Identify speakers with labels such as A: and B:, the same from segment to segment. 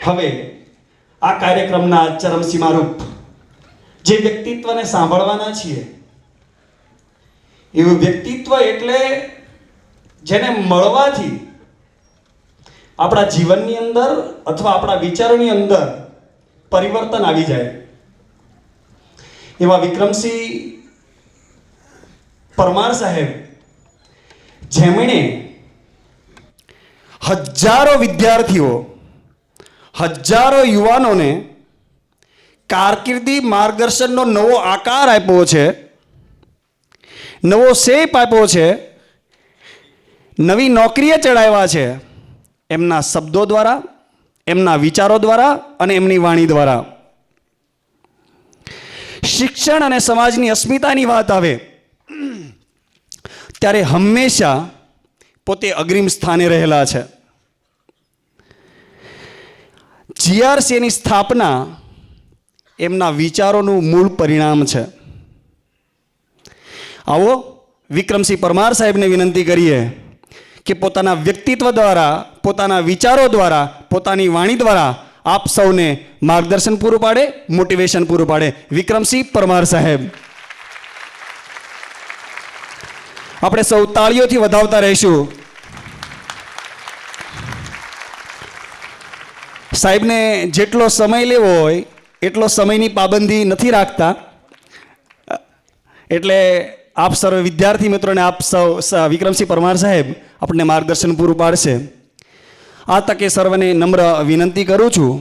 A: હવે આ કાર્યક્રમના ચરમસીમારૂપ જે વ્યક્તિત્વને સાંભળવાના છીએ એવું વ્યક્તિત્વ એટલે જેને મળવાથી આપણા જીવનની અંદર અથવા આપણા વિચારોની અંદર પરિવર્તન આવી જાય એવા વિક્રમસિંહ પરમાર સાહેબ, જેમણે હજારો વિદ્યાર્થીઓ, હજારો યુવાનોને કારકિર્દી માર્ગદર્શનનો નવો આકાર આપ્યો છે, નવો શેપ આપ્યો છે, નવી નોકરીએ ચડાવ્યા છે, એમના શબ્દો દ્વારા, એમના વિચારો દ્વારા અને એમની વાણી દ્વારા. શિક્ષણ અને સમાજની અસ્મિતાની વાત આવે ત્યારે હંમેશા પોતે અગ્રીમ સ્થાને રહેલા છે. જીઆરસીની સ્થાપના એમના વિચારોનું મૂળ પરિણામ છે. આવો વિક્રમસિંહ પરમાર સાહેબને વિનંતી કરીએ કે પોતાના વ્યક્તિત્વ દ્વારા, પોતાના વિચારો દ્વારા, પોતાની વાણી દ્વારા આપ સૌને માર્ગદર્શન પૂરું પાડે, મોટિવેશન પૂરું પાડે. વિક્રમસિંહ પરમાર સાહેબ, આપણે સૌ તાળીઓથી વધાવતા રહીશું. સાહેબને જેટલો સમય લેવો હોય એટલો સમયની પાબંદી નથી રાખતા, એટલે આપ સર્વે વિદ્યાર્થી મિત્રોને આપ સૌ વિક્રમસિંહ પરમાર સાહેબ આપણને માર્ગદર્શન પૂરું પાડશે. આ તકે સર્વને નમ્ર વિનંતી કરું છું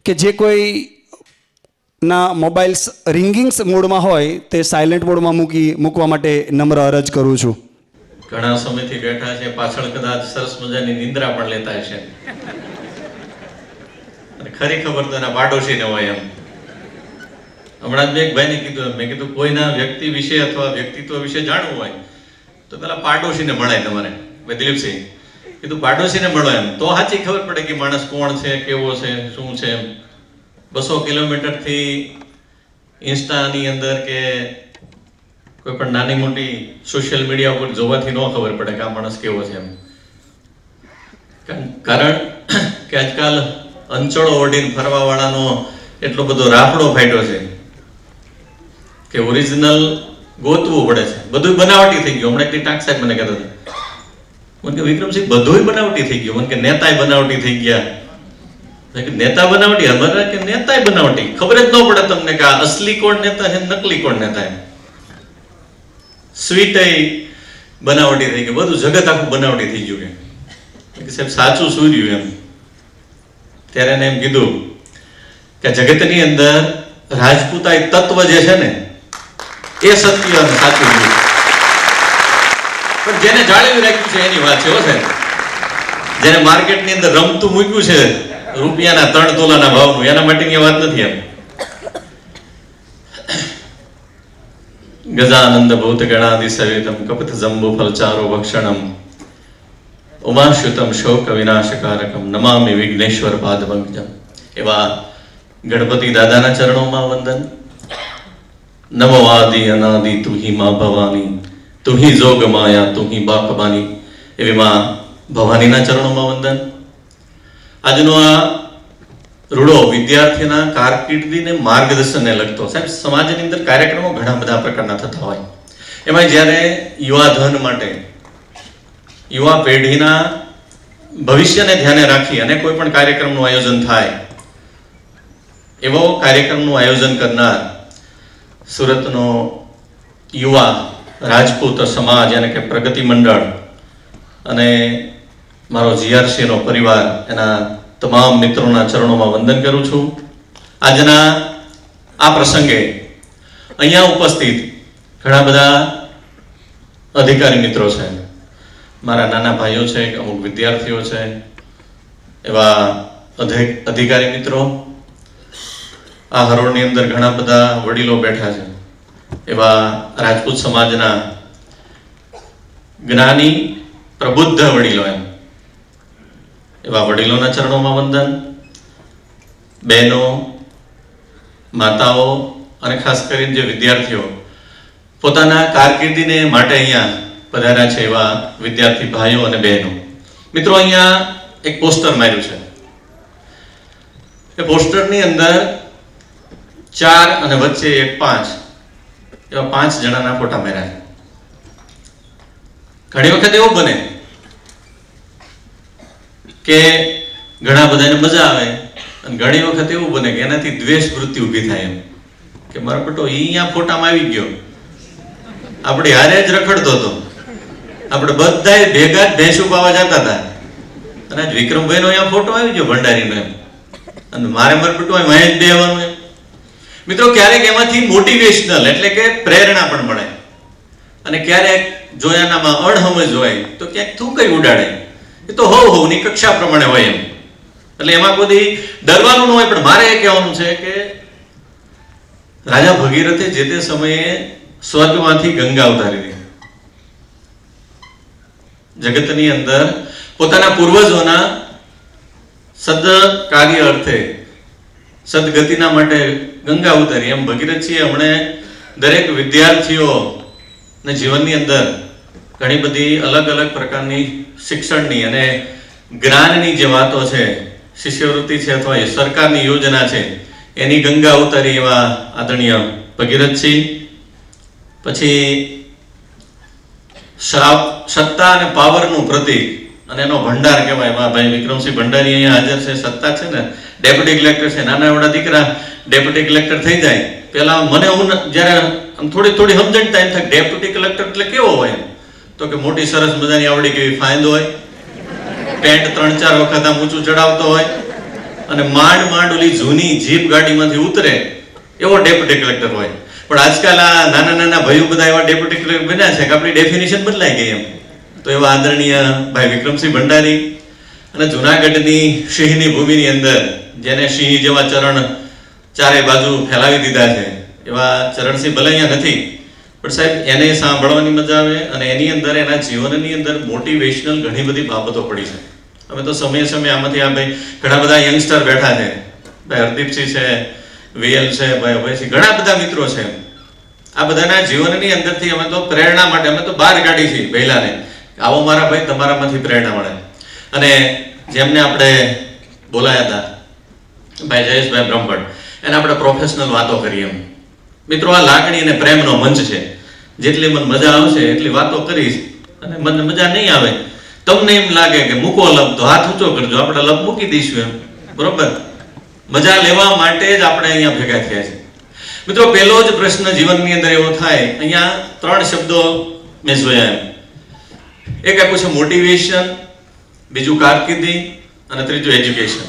A: કે જે કોઈ ના મોબાઈલ રિંગિંગ્સ મોડમાં હોય તે સાયલેન્ટ મોડમાં મૂકવા માટે નમ્ર અરજ કરું છું.
B: ઘણા સમયથી બેઠા છે, પાછળ કદાચ સરસ મજાની નિંદ્રા પણ લેતા હશે અને ખરી ખબર તો એના પાડોશીને હોય. એમ હમણાં જ મેં એક ભાઈને કીધું, મેં કીધું કોઈના વ્યક્તિ વિશે અથવા વ્યક્તિત્વ વિશે જાણવું હોય તો પેલા પાડોશીને મળાય. તમારે ભાઈ દિલીપસિંહ કીધું પાડોશીને મળો, એમ તો સાચી ખબર પડે કે માણસ કોણ છે, કેવો છે, શું છે. એમ 200 કિલોમીટરથી ઇન્સ્ટાની અંદર કે કોઈ પણ નાની મોટી સોશિયલ મીડિયા ઉપર જોવાથી ન ખબર પડે કે આ માણસ કેવો છે. એમ કારણ કે આજકાલ અંચળો ઓઢીને ફરવા વાળાનો એટલો બધો રાફડો ફાટ્યો છે કે ઓરિજિનલ ગોતવું પડે છે. બધું બનાવટી થઈ ગયું. હમણાં એક ટાંક સાહેબ મને કહેતા હતા, મને કે વિક્રમસિંહ બધું બનાવટી થઈ ગયું. મને કે નેતાય બનાવટી થઈ ગયા. નેતા બનાવટી, અમારા કે નેતાય બનાવટી. ખબર જ ન પડે તમને કે આ અસલી કોણ નેતા છે, નકલી કોણ નેતા. એમ સ્વીટ બનાવટી થઈ ગયું, બધું જગત આખું બનાવટી થઈ ગયું. કે સાહેબ સાચું શું રહ્યું? એમ ત્યારે એને એમ કીધું કે જગતની અંદર રાજપૂતાઈ તત્વ જે છે ને એ સત્ય અને સાચું રહ્યું, પણ જેને જાળવી રાખ્યું છે એની વાત છે. હો સાહેબ, જેને માર્કેટની અંદર રમતું મૂક્યું છે રૂપિયાના 3 તોલાના ભાવનું, એના માટેની વાત નથી. એમ ગજાનંદ ભૂત ગણાદિ સવેતમ કપિત જંબુ ફલચારો ભક્ષણમ ઉમાશ્યુતમ શોક વિનાશકારકમ નમામિ વિઘ્નેશ્વર પાદપંકજમ. એવા ગણપતિ દાદાના ચરણોમાં વંદન. નમો આદિ અનાદિ તુહી માં ભવાની, તુહી જોગ માયા તુહી બાકબાની. એવી માં ભવાનીના ચરણોમાં વંદન. આજનો આ રૂડો વિદ્યાર્થીના કારકિર્દીને માર્ગદર્શનને લગતો. સાહેબ, સમાજની અંદર કાર્યક્રમો ઘણા બધા પ્રકારના થતા હોય, એમાં જ્યારે યુવાધન માટે, યુવા પેઢીના ભવિષ્યને ધ્યાને રાખી અને કોઈ પણ કાર્યક્રમનું આયોજન થાય, એવો કાર્યક્રમનું આયોજન કરનાર સુરતનો યુવા રાજપૂત સમાજ એટલે કે પ્રગતિ મંડળ અને મારો જીઆરસીનો પરિવાર, એના તમામ મિત્રોના ચરણોમાં વંદન કરું છું. આજના આ પ્રસંગે અહીંયા ઉપસ્થિત ઘણા બધા અધિકારી મિત્રો છે, મારા નાના ભાઈઓ છે, અમુક વિદ્યાર્થીઓ છે, એવા અધિકારી મિત્રો. આ હરોળની અંદર ઘણા બધા વડીલો બેઠા છે, એવા રાજપૂત સમાજના જ્ઞાની પ્રબુદ્ધ વડીલો, એવા વડીલોના ચરણોમાં વંદન. બહેનો, માતાઓ અને ખાસ કરીને જે વિદ્યાર્થીઓ પોતાના કારકિર્દીને માટે અહીંયા પધાર્યા છે, એવા વિદ્યાર્થી ભાઈઓ અને બહેનો. મિત્રો, અહીંયા એક પોસ્ટર માર્યું છે. એ પોસ્ટરની અંદર 4 અને વચ્ચે એક 5 એવા 5 જણાના ફોટા માર્યા છે. ઘણી વખત એવું બને કે ઘણા બધાને મજા આવે અને ઘણી વખત એવું બને કે એનાથી દ્વેષ વૃત્તિ ઊભી થાય એમ કે મારો બેટો અહીંયા ફોટામાં આવી ગયો, આપણે હારે જ રખડતો હતો, આપણે બધાય ભેગા જ ભેંસું પાવા જતા હતા અને આજ વિક્રમભાઈનો અહીંયા ફોટો આવી ગયો ભંડારીનો એમ અને મારે મારું બેટું અહીં વાંહે જ બેહવાનું એમ. મિત્રો ક્યારેક એમાંથી મોટિવેશનલ એટલે કે પ્રેરણા પણ મળે અને ક્યારેક જો એનામાં અણહમજ હોય તો ક્યાંક થૂંકાઈ ઉડાડે. એ તો હોવની કક્ષા પ્રમાણે હોય એમ, એટલે એમાં કોઈ ડરવાનું ન હોય. પણ મારે એ કહેવાનું છે કે રાજા ભગીરથે જે તે સમયે સ્વર્ગમાંથી ગંગા ઉતારી દીધી. જગતની અંદર પોતાના પૂર્વજોના સદકાર્ય અર્થે સદગતિના માટે ગંગા ઉતારી. એમ ભગીરથજીએ હમણે દરેક વિદ્યાર્થીઓ ને જીવનની અંદર ઘણી બધી અલગ અલગ પ્રકારની શિક્ષણની અને જ્ઞાનની જે વાતો છે, શિષ્યવૃત્તિ છે અથવા એ સરકારની યોજના છે, એની ગંગા ઉતારી એવા આદરણીય ભગીરથજી. પછી સત્તા અને પાવરનું પ્રતીક અને એનો ભંડાર કહેવાય એવા ભાઈ વિક્રમસિંહ ભંડારી અહીંયા હાજર છે. સત્તા છે ને, ડેપ્યુટી કલેક્ટર છે, નાના એવડા દીકરા ડેપ્યુટી કલેક્ટર થઈ જાય. પહેલા મને હું જ્યારે થોડી સમજણ થાય થાય ડેપ્યુટી કલેક્ટર એટલે કેવો હોય તો કે મોટી સરસ મજાની આવડી કેવી ફાઇન્ડ હોય, પેન્ટ 3-4 વખત આમ ઊંચું ચડાવતો હોય અને માંડ ઓલી જૂની જીપ ગાડીમાંથી ઉતરે એવો ડેપ્યુટી કલેક્ટર હોય. પણ આજકાલ આ નાના ભાઈઓ બધા એવા ડેપ્યુટી કલેક્ટર બન્યા છે કે આપણી ડેફિનેશન બદલાઈ ગઈ એમ. તો એવા આદરણીય ભાઈ વિક્રમસિંહ ભંડારી અને જુનાગઢની સિંહની ભૂમિની અંદર જેને સિંહ જેવા ચરણ ચારે બાજુ ફેલાવી દીધા છે એવા ચરણસિંહ ભલે અહીંયા નથી, પણ સાહેબ એને સાંભળવાની મજા આવે અને એની અંદર એના જીવનની અંદર મોટિવેશનલ ઘણી બધી બાબતો પડી છે. અમે તો સમયે આમાંથી આ ભાઈ ઘણા બધા યંગસ્ટર બેઠા છે, ભાઈ હરદીપસિંહ છે, વીએલ છે, ભાઈ અભયસિંહ, ઘણા બધા મિત્રો છે. આ બધાના જીવનની અંદરથી અમે તો પ્રેરણા માટે અમે તો બહાર કાઢી છે પહેલાને, આવો મારા ભાઈ તમારામાંથી પ્રેરણા મળે. અને જેમને આપણે બોલાયા હતા ભાઈ જયેશભાઈ બ્રહ્મભટ્ટ, એને આપણે પ્રોફેશનલ વાતો કરીએ એમ. મિત્રો આ લાગણી અને પ્રેમનો મંચ છે, જેટલી મને મજા આવશે એટલી વાતો કરીશ અને મને મજા નહીં આવે, તમને એમ લાગે કે મૂકો લપ તો હાથ ઊંચો કરજો, આપણે લપ મૂકી દઈશું એમ, બરોબર. મજા લેવા માટે જ આપણે અહીંયા ભેગા થયા છે. મિત્રો પહેલો જ પ્રશ્ન જીવનની અંદર એવો થાય, અહીંયા 3 શબ્દો મેં જોયા એમ. એક આપ્યું છે મોટિવેશન, બીજું કારકિર્દી અને ત્રીજું એજ્યુકેશન.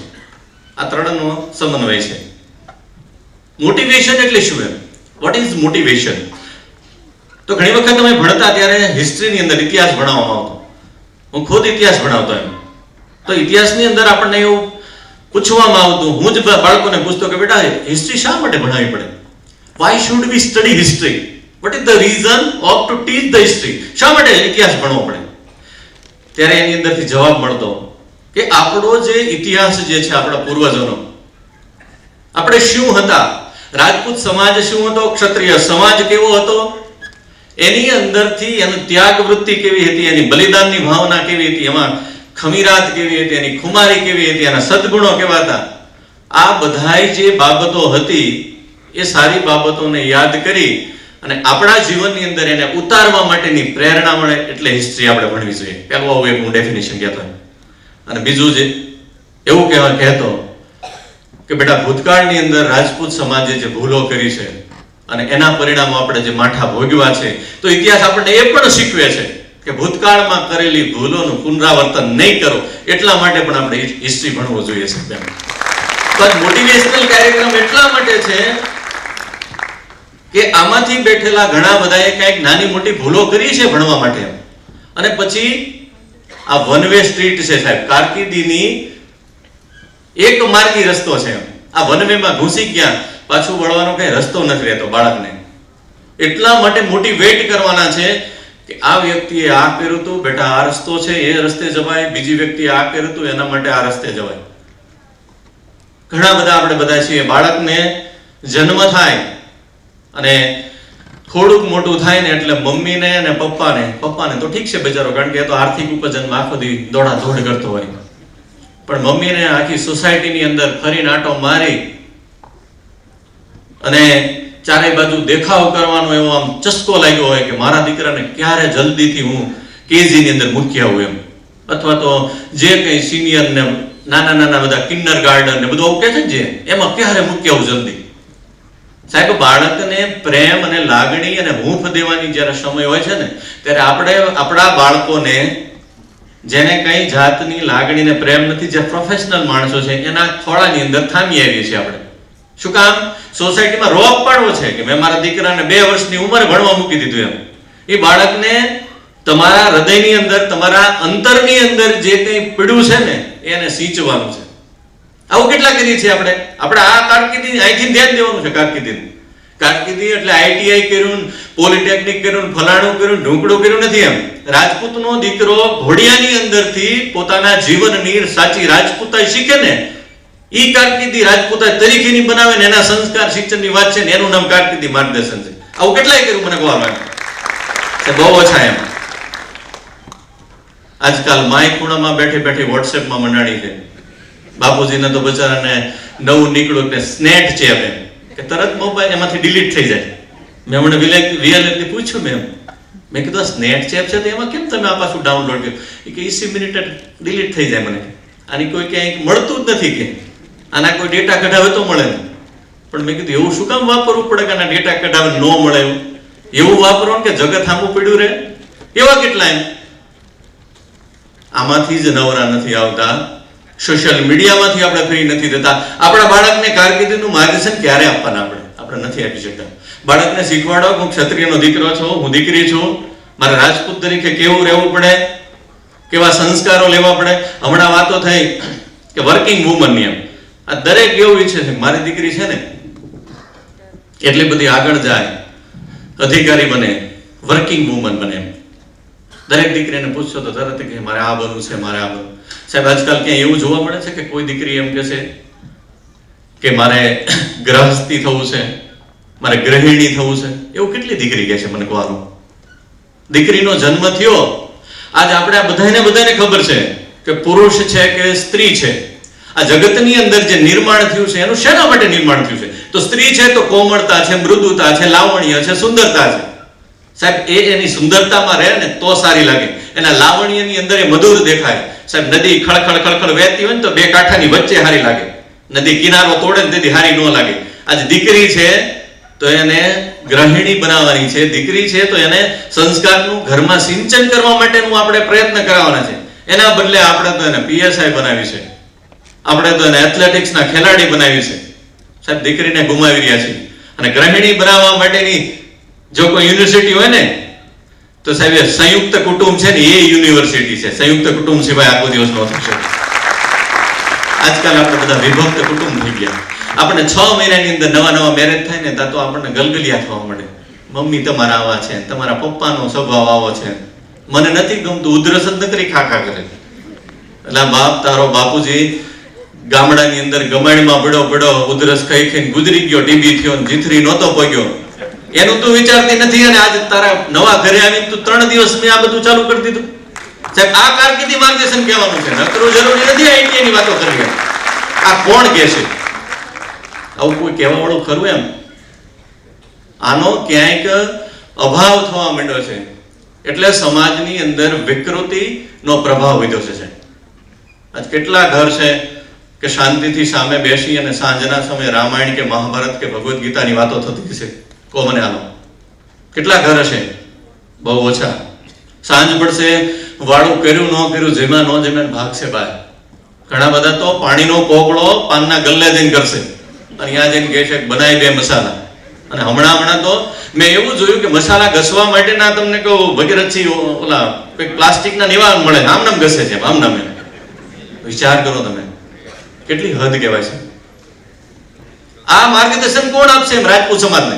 B: આ 3નો સમન્વય છે. મોટિવેશન એટલે શું એમ? What is motivation? તો ઘણી વખત તમે ભણતા ત્યારે હિસ્ટ્રીની અંદર ઇતિહાસ ભણાવવામાં આવતો, હું ખુદ ઇતિહાસ ભણાવતો એમ. તો ઇતિહાસની અંદર આપણને એવું પૂછવામાં આવતું, હું જ બાળકોને પૂછતો કે બેટા હિસ્ટ્રી શા માટે ભણાવવી પડે? Why should we study history? What is the reason of to teach the history? શા માટે ઇતિહાસ ભણવો પડે? ત્યારે એની અંદરથી જવાબ મળતો કે આપણો જે ઇતિહાસ જે છે આપણા પૂર્વજોનો, આપણે શું હતા, રાજપૂત સમાજ શું હતો, ક્ષત્રિય સમાજ કેવો હતો, એની અંદરથી એનું ત્યાગ વૃત્તિ કેવી હતી, એની બલિદાનની ભાવના કેવી હતી, એમાં ખમીરાત કેવી હતી, એની ખુમારી કેવી હતી, એના સદગુણો કેવા હતા, આ બધાય જે બાબતો હતી એ સારી બાબતોને યાદ કરી અને આપણા જીવનની અંદર એને ઉતારવા માટેની પ્રેરણા મળે એટલે હિસ્ટ્રી આપણે ભણવી જોઈએ. પહેલું આવું એક હું ડેફિનેશન કહેતો. અને બીજું જે એવું કહેતો કે બેટા ભૂતકાળની અંદર રાજપૂત સમાજે જે ભૂલો કરી છે અને એના પરિણામો આપણે જે માઠા ભોગવ્યા છે, તો ઇતિહાસ આપણને એ પણ શીખવે છે કે ભૂતકાળમાં કરેલી ભૂલોનું પુનરાવર્તન નહીં કરો, એટલા માટે પણ આપણે હિસ્ટ્રી ભણવો જોઈએ છે. તો મોટિવેશનલ કાર્યક્રમ એટલા માટે છે કે આમાંથી બેઠેલા ઘણા બધાએ કંઈક નાની મોટી ભૂલો કરી છે ભણવા માટે, અને પછી આ વન વે સ્ટ્રીટ છે સાહેબ, કારકિર્દીની એક માર્ગી રસ્તો છે. આ વન વે માં ઘૂસી ગયા, પાછું વળવાનો કઈ રસ્તો નથી રહેતો બાળકને. એટલા માટે મોટિવેટ કરવાના છે કે આ વ્યક્તિએ આ કર્યું હતું, બેટા આ રસ્તો છે, એ રસ્તે જવાય, બીજી વ્યક્તિએ આ કર્યું હતું, એના માટે આ રસ્તે જવાય. ઘણા બધા આપણે બધા છીએ, બાળકને જન્મ થાય અને થોડુંક મોટું થાય ને એટલે મમ્મીને અને પપ્પાને તો ઠીક છે બિચારો, કારણ કે એ તો આર્થિક ઉપજનમાં આખો દી દોડા દોડ કરતો હોય, પણ મમ્મીને આખી સોસાયટીની અંદર ફરીને આંટો મારી અને ચારે બાજુ દેખાવ કરવાનો એવો આમ ચસ્કો લાગ્યો હોય કે મારા દીકરાને ક્યારે જલ્દીથી હું કેજી ની અંદર મૂકી આવું એમ, અથવા તો જે કંઈ સિનિયર ને નાના નાના બધા કિન્ડર ગાર્ડન ને બધું કે છે જે એમાં ક્યારે મૂકી આવું જલ્દી. સાહેબ, બાળકને પ્રેમ અને લાગણી અને હૂંફ દેવાની જ્યારે સમય હોય છે ને, ત્યારે આપણે આપણા બાળકોને જેને કઈ જાતની લાગણી ને પ્રેમ નથી, જે પ્રોફેશનલ માણસો છે એના ખોળાની અંદર થામી આવીએ છીએ આપણે. શું કામ? સોસાયટીમાં રોપ પાડવો છે કે મેં મારા દીકરાને 2 વર્ષની ઉંમરે ભણવા મૂકી દીધું એમ. એ બાળકને તમારા હૃદયની અંદર, તમારા અંતરની અંદર જે કંઈ પીડ્યું છે ને એને સિંચવાનું છે. આવું કેટલા કરીએ છીએ આપણે? આપણે આ કારકિર્દી અહીંથી ધ્યાન દેવાનું છે. કારકિર્દી એટલે આઈટીઆઈ કર્યું, પોલિટેકનિક કર્યું, ફલાણું કર્યું, ઢોકળું કર્યું નથી એમ. રાજપૂતનો દીકરો ઘોડિયાની અંદરથી પોતાના જીવનની સાચી રાજપૂતાઈ શીખે ને, ઈ કારકિર્દી રાજપૂતાઈ તરીકેની બનાવે ને એના સંસ્કાર શિક્ષણની વાત છે ને એનું નામ કારકિર્દી માર્ગદર્શન છે. આવું કેટલાય કર્યું મને કહો બહુ ઓછા એમ. આજકાલ માય ખૂણામાં બેઠી બેઠી વોટ્સએપમાં મંડાણી છે. બાપુજીને તો બચારાને નવું નીકળ્યું કે સ્નેટ ચેપ એમ કે તરત મોબાઈલ એમાંથી ડિલીટ થઈ જાય. મેં હમણાં વિયલથી પૂછ્યું મેં કીધું સ્નેટ ચેપ છે તો એમાં કેમ તમે આ પાછું ડાઉનલોડ કર્યું? કે 20 મિનિટે ડિલીટ થઈ જાય. મને આની કોઈ ક્યાંય મળતું જ નથી કે આના કોઈ ડેટા કઢાવે તો મળે ને. પણ મેં કીધું એવું શું કામ વાપરવું પડે કે આના ડેટા કઢાવે ન મળે? એવું વાપરો કે જગત આમું પડ્યું રહે. એવા કેટલા એમ આમાંથી જ નવરા નથી આવતા. સોશિયલ મીડિયામાંથી આપણે ફ્રી નથી થતા. આપણા બાળકને કારકિર્દીનું માર્ગદર્શન ક્યારે આપવાના? આપણે નથી આપી શકતા. બાળકને શીખવાડો હું ક્ષત્રિયનો દીકરો છું, હું દીકરી છું, મારે રાજપૂત તરીકે કેવું રહેવું પડે, કેવા સંસ્કારો લેવા પડે. હમણાં વાતો થઈ કે વર્કિંગ વુમનની એમ. આ દરેક એવું ઈચ્છે છે મારી દીકરી છે ને એટલી બધી આગળ જાય, અધિકારી બને, વર્કિંગ વુમન બને એમ. દરેક દીકરીને પૂછશો તો તરત કે મારે આ બનવું છે, મારે આ બનવું. સાહેબ, આજકાલ ક્યાંય એવું જોવા મળે છે કે કોઈ દીકરી એમ કહે છે કે મારે ગ્રહસ્થી થવું છે, મારે ગૃહિણી થવું છે? એવું કેટલી દીકરી કહે છે મને કહેવાનું? દીકરીનો જન્મ થયો, આજ આપણે આ બધાને ખબર છે કે પુરુષ છે કે સ્ત્રી છે. આ જગતની અંદર જે નિર્માણ થયું છે એનું શેના માટે નિર્માણ થયું છે? તો સ્ત્રી છે તો કોમળતા છે, મૃદુતા છે, લાવણ્ય છે, સુંદરતા છે. સાહેબ, એની સુંદરતામાં રહે ને તો સારી લાગે, એના લાવણ્યની અંદર એ મધુર દેખાય. સાહેબ, નદી ખળખળ ખળખળ વહેતી હોય ને તો 2 કાંઠાની વચ્ચે હારી લાગે. નદી કિનારો તોડે ને તેથી હારી ન લાગે. આજ દીકરી છે તો એને ગૃહિણી બનાવવાની છે, દીકરી છે તો એને સંસ્કારનું ઘરમાં સિંચન કરવા માટેનું આપણે પ્રયત્ન કરાવવાના છે. એના બદલે આપણે તો એને પીએસઆઈ બનાવી છે, આપણે તો એને એથ્લેટિક્સના ખેલાડી બનાવી છે. સાહેબ, દીકરીને ગુમાવી રહ્યા છે. અને ગૃહિણી બનાવવા માટેની જો કોઈ યુનિવર્સિટી હોય ને તો સાહેબ સંયુક્ત કુટુંબ છે ને એ યુનિવર્સિટી છે. સંયુક્ત કુટુંબ સિવાય આખો દિવસ ન થશે. આજકાલ આપણે બધા વિભક્ત કુટુંબ થઈ ગયા. આપણે 6 મહિનાની અંદર નવા મેરેજ થાય ને ત્યાં તો આપણને ગલગલિયા થવા મળે. મમ્મી તમારા આવા છે, તમારા પપ્પાનો સ્વભાવ આવો છે, મને નથી ગમતું, ઉધરસ જ નકરી ખાખા કરે. એટલે બાપ તારો બાપુજી ગામડાની અંદર ગમાણમાં પડ્યો ઉધરસ ખાઈને ગુજરી ગયો, ટીબી થયો, જીથરી નહોતો પગ્યો, એનું તું વિચારતી નથી. અને આજે તારા નવા ઘરે આવીને તું 3 દિવસ મેં આ બધું ચાલુ કરી દીધું. સાહેબ, આ કારકિર્દી માર્ગદર્શન કહેવાનું છે. નકરું જરૂરી નથી આઈટીઆઈ ની વાતો કરવી. આ કોણ કહે છે? આવું કોઈ કહેવા વાળું ખરું એમ? આનો ક્યાંક અભાવ થવા માંડ્યો છે. એટલે સમાજની અંદર વિકૃતિનો પ્રભાવ વધ્યો છે. આજ કેટલા ઘર છે કે શાંતિથી સામે બેસી અને સાંજના સમયે રામાયણ કે મહાભારત કે ભગવદ્ ગીતાની વાતો થતી છે? કો મને આનો કેટલા ઘર હશે? બહુ ઓછા. સાંજ પડશે, વાળું કર્યું ન કર્યું, જેમાં ન જેમાં ભાગશે બહાર. ઘણા બધા તો પાણીનો કોગળો પાનના ગલ્લે જઈને કરશે અને ત્યાં જઈને કહે છે બનાવી 2 મસાલા. અને હમણાં તો મેં એવું જોયું કે મસાલા ઘસવા માટેના તમને કહું ભગીરથજી ઓલા કંઈક પ્લાસ્ટિકના નિવાન મળે, આમ નામ ઘસે છે, આમ નામ. વિચાર કરો તમે, કેટલી હદ કહેવાય છે. આ માર્ગદર્શન કોણ આપશે એમ રાજપૂત સમાજને?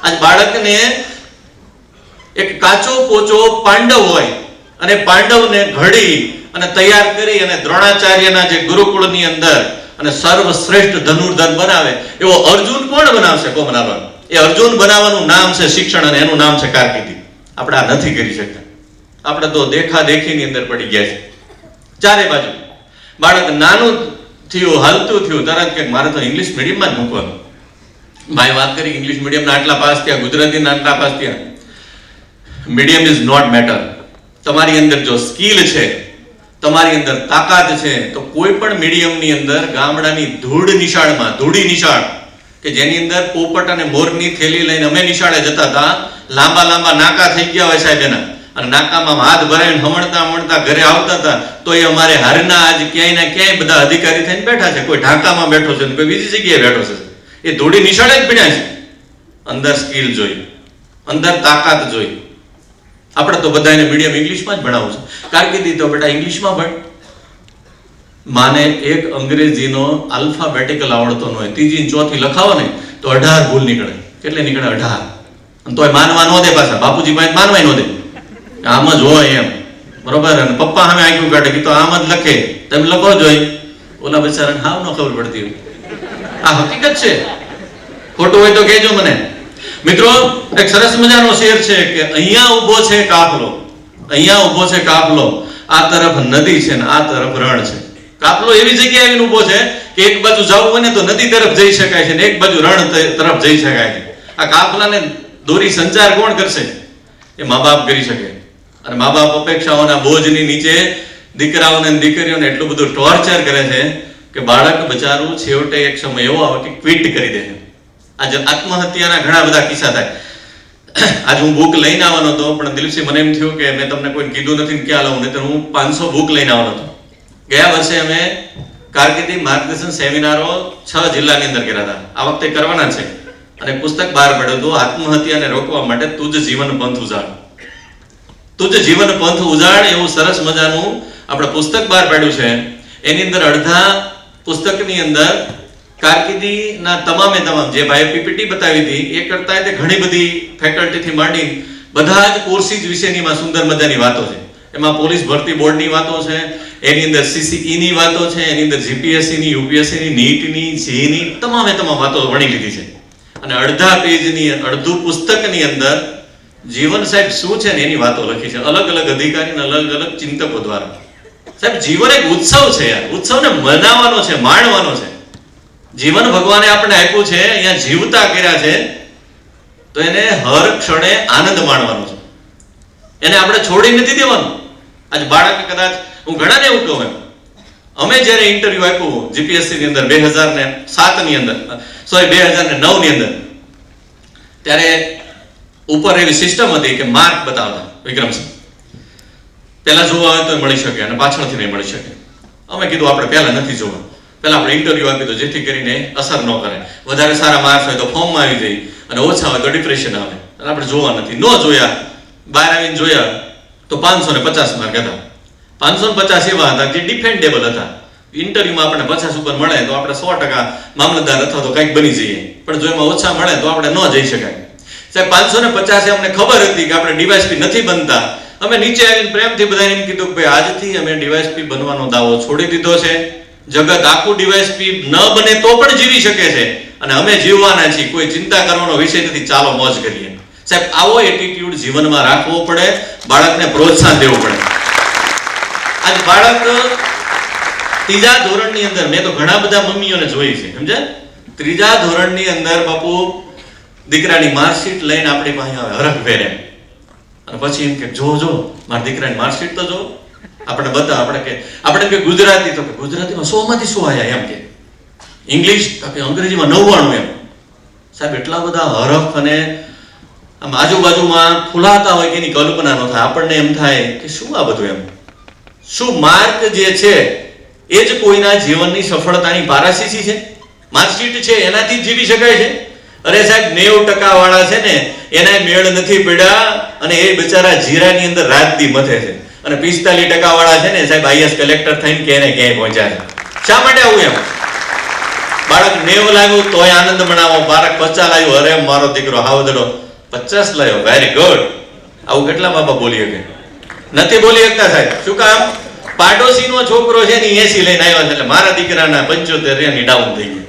B: આજ બાળકને એક કાચો પોચો પાંડવ હોય અને પાંડવને ઘડી અને તૈયાર કરી અને દ્રોણાચાર્યના જે ગુરુકુળની અંદર અને સર્વશ્રેષ્ઠ ધનુર્ધર બનાવે એવો અર્જુન કોણ બનાવશે? કો બનાવવાનું? એ અર્જુન બનાવવાનું નામ છે શિક્ષણ અને એનું નામ છે કારકિર્દી. આપણે આ નથી કરી શકતા. આપણે તો દેખાદેખીની અંદર પડી ગયા છે ચારે બાજુ. બાળક નાનું થયું, હાલતું થયું, તરત કે મારે તો ઇંગ્લિશ મીડિયમમાં જ મૂકવાનું. ભાઈ વાત કરી ઇંગ્લિશ મીડિયમના આટલા પાસ થયા, ગુજરાતીના આટલા પાસ થયા. Medium is not matter. તમારી અંદર જો સ્કિલ છે, તમારી અંદર તાકાત છે, તો કોઈ પણ મીડિયમની અંદર ગામડાની ધૂળી નિશાળ કે જેની અંદર પોપટ અને મોરની થેલી લઈને અમે નિશાળે જતા હતા, લાંબા લાંબા નાકા થઈ ગયા હોય સાહેબ એના, અને નાકામાં હાથ ભરાઈને હમણતા ઘરે આવતા હતા, તો એ અમારે હારના આજ ક્યાંય ના ક્યાંય બધા અધિકારી થઈને બેઠા છે. કોઈ ઢાકામાં બેઠો છે, કોઈ બીજી જગ્યાએ બેઠો છે. એ ધૂળી નિશાળે જ ભીડ્યા છે. અંદર સ્કિલ જોઈ, અંદર તાકાત જોઈ. આપણે તો બધાને મીડિયમ ઇંગ્લિશમાં જ ભણાવું છે. કારકિર્દી તો બેટા ઇંગ્લિશમાં ભણ. માને એક અંગ્રેજીનો આલ્ફાબેટિકલ આવડતો ન હોય, ત્રીજી ને ચોથી લખાવો ને તો 18 ભૂલ નીકળે. કેટલે નીકળે? 18. અને તોય માનવા ન દે પાછા. બાપુજી પાસે માનવાય ન દે, આમ જ હોય એમ, બરોબર. અને પપ્પા સામે આંખ્યું કાઢે કે તો આમ જ લખે, તમે લખો જોઈ. ઓલા બિચારાને હાવ ન ખબર પડતી હોય. આ હકીકત છે, ખોટું હોય તો કહેજો મને. મિત્રો, એક સરસ મજાનો શેર છે કે અહીંયા ઊભો છે કાફલો, અહીંયા ઊભો છે કાફલો, આ તરફ નદી છે ને આ તરફ રણ છે. કાફલો એવી જગ્યાએ આવીને ઊભો છે કે એક બાજુ જવું હોય ને તો નદી તરફ જઈ શકાય છે ને એક બાજુ રણ તરફ જઈ શકાય છે. આ કાફલાને દોરી સંચાર કોણ કરશે? એ મા બાપ કરી શકે. અને મા બાપ અપેક્ષાઓના બોજની નીચે દીકરાઓને અને દીકરીઓને એટલું બધું ટોર્ચર કરે છે કે બાળક બચારું છેવટે એક સમય એવો આવે કે ક્વિટ કરી દે. આજે આત્મહત્યાના ઘણા બધા કિસ્સા થાય. આજે હું બુક લઈને આવવાનો હતો, પણ દિલીપસિંહ મને એમ થયું કે મેં તમને કોઈ કીધું નથી ને ક્યાં લાવું, નહીં તો હું 500 બુક લઈને આવવાનો હતો. ગયા વર્ષે અમે કારકિર્દી માર્ગદર્શન સેમિનારો 6 જિલ્લાની અંદર કર્યા હતા. આ વખતે કરવાના છે. અને પુસ્તક બહાર પડ્યું હતું, આત્મહત્યાને રોકવા માટે તુજ જીવન પંથ ઉજાડ. તુજ જીવન પંથ ઉજાડ એવું સરસ મજાનું આપણે પુસ્તક બહાર પાડ્યું છે. એની અંદર અડધા પુસ્તકની અંદર કારકિર્દીના તમામે તમામ જે ભાઈ પીપીટી બતાવી હતી એ કરતા તે ઘણી બધી ફેકલ્ટીથી માંડી બધા જ કોર્સીસ વિશેનીમાં સુંદર મજાની વાતો છે. એમાં પોલીસ ભરતી બોર્ડની વાતો છે, એની અંદર સીસીઈ ની વાતો છે, એની અંદર જીપીએસસી ની, યુપીએસસી ની, નીટની, જેની તમામે તમામ વાતો વણી લીધી છે. અને અડધા પેજની અડધું પુસ્તકની અંદર જીવન સાહેબ શું છે ને એની વાતો લખી છે, અલગ અલગ અધિકારી અલગ અલગ ચિંતકો દ્વારા. સાહેબ જીવન એક ઉત્સવ છે યાર, ઉત્સવને મનાવવાનો છે, માણવાનો છે. જીવન ભગવાને આપણે આપ્યું છે, અહીંયા જીવતા કર્યા છે, તો એને હર ક્ષણે આનંદ માણવાનો છે. એને આપણે છોડી નથી દેવાનું. આજે બાળક કદાચ, હું ઘણાને એવું કહું, અમે જ્યારે ઇન્ટરવ્યુ આપ્યું જીપીએસસી ની અંદર 2007 ની અંદર, સોરી 2009 ની અંદર, ત્યારે ઉપર એવી સિસ્ટમ હતી કે માર્ક બતાવતા વિક્રમસિંહ પહેલા જોવા હોય તો મળી શકે અને પાછળથી નહીં મળી શકે. અમે કીધું આપણે પહેલા નથી જોવા, પહેલા આપણે ઇન્ટરવ્યુ આપી દો જેથી કરીને અસર ન કરે. વધારે સારા માર્ક્સ હોય તો ફોર્મમાં આવી જાય અને ઓછા હોય તો ડિપ્રેશન આવે. અને આપણે જોવા નથી, ન જોયા, બહાર આવીને જોયા તો 550 માર્ક હતા. 550 એવા હતા જે ડિફેન્ડેબલ હતા. ઇન્ટરવ્યુમાં આપણે 50 ઉપર મળે તો આપણે 100% મામલતદાર અથવા તો કંઈક બની જઈએ, પણ જો એમાં ઓછા મળે તો આપણે ન જઈ શકાય. સાહેબ 550 અમને ખબર હતી કે આપણે ડીવાયએસપી નથી બનતા. અમે નીચે આવીને પ્રેમથી બધાને એમ કીધું કે ભાઈ આજથી અમે ડીવાયએસપી બનવાનો દાવો છોડી દીધો છે. જગત આખું ડીવાયએસપી ન બને તો પણ જીવી શકે છે અને અમે જીવવાના છીએ, કોઈ ચિંતા કરવાનો વિષય નથી, ચાલો મોજ કરીએ. સાહેબ આવો એટીટ્યુડ જીવનમાં રાખવો પડે, બાળકને પ્રોત્સાહન દેવું પડે. આજ બાળક 3જા ધોરણની અંદર, મેં તો ઘણા બધા મમ્મીઓને જોઈ છે, સમજ્યા? 3જા ધોરણની અંદર બાપુ દીકરાની માર્કશીટ લઈને આપણી પાસે આવે હરખ ભેરે, અને પછી એમ કે જો મારા દીકરાની માર્કશીટ તો જો. આપણે બતા આપણે કે ગુજરાતી, તો કે ગુજરાતીમાં 100 માંથી 100 આયા, એમ કે ઇંગ્લિશ તો કે અંગ્રેજીમાં 99 એમ. સાહેબ એટલા બધા હરખ અને આમ આજુબાજુમાં ફૂલાતા હોય કે એની કલ્પના ન થાય. આપણને એમ થાય કે શું આ બધું, એમ શું માર્ક જે છે એ જ કોઈના જીવનની સફળતાની પારાશીસી છે? માર્કશીટ છે એનાથી જ જીવી શકાય છે? અરે સાહેબ 90% વાળા છે ને એના મેળ નથી પડ્યા અને એ બિચારા જીરાની અંદર રાતદી મથે છે. અને 45% વાળા છે ને સાહેબ આઈએસ કલેક્ટર થઈને ક્યાંય પહોંચ્યા છે. શા માટે આવું? એમ બાળક 90 લાવ્યું તોય આનંદ મનાવો, બાળક 50 લાવ્યું, અરે મારો દીકરો હાવદડો 50 લાવ્યો, વેરી ગુડ. આવું કેટલા બાપા બોલી શકે? નથી બોલી શકતા સાહેબ. શું કામ? પાડોશીનો છોકરો છે ને 80 લઈને આવ્યો છે એટલે મારા દીકરાના 75 ની ડાઉન થઈ ગઈ.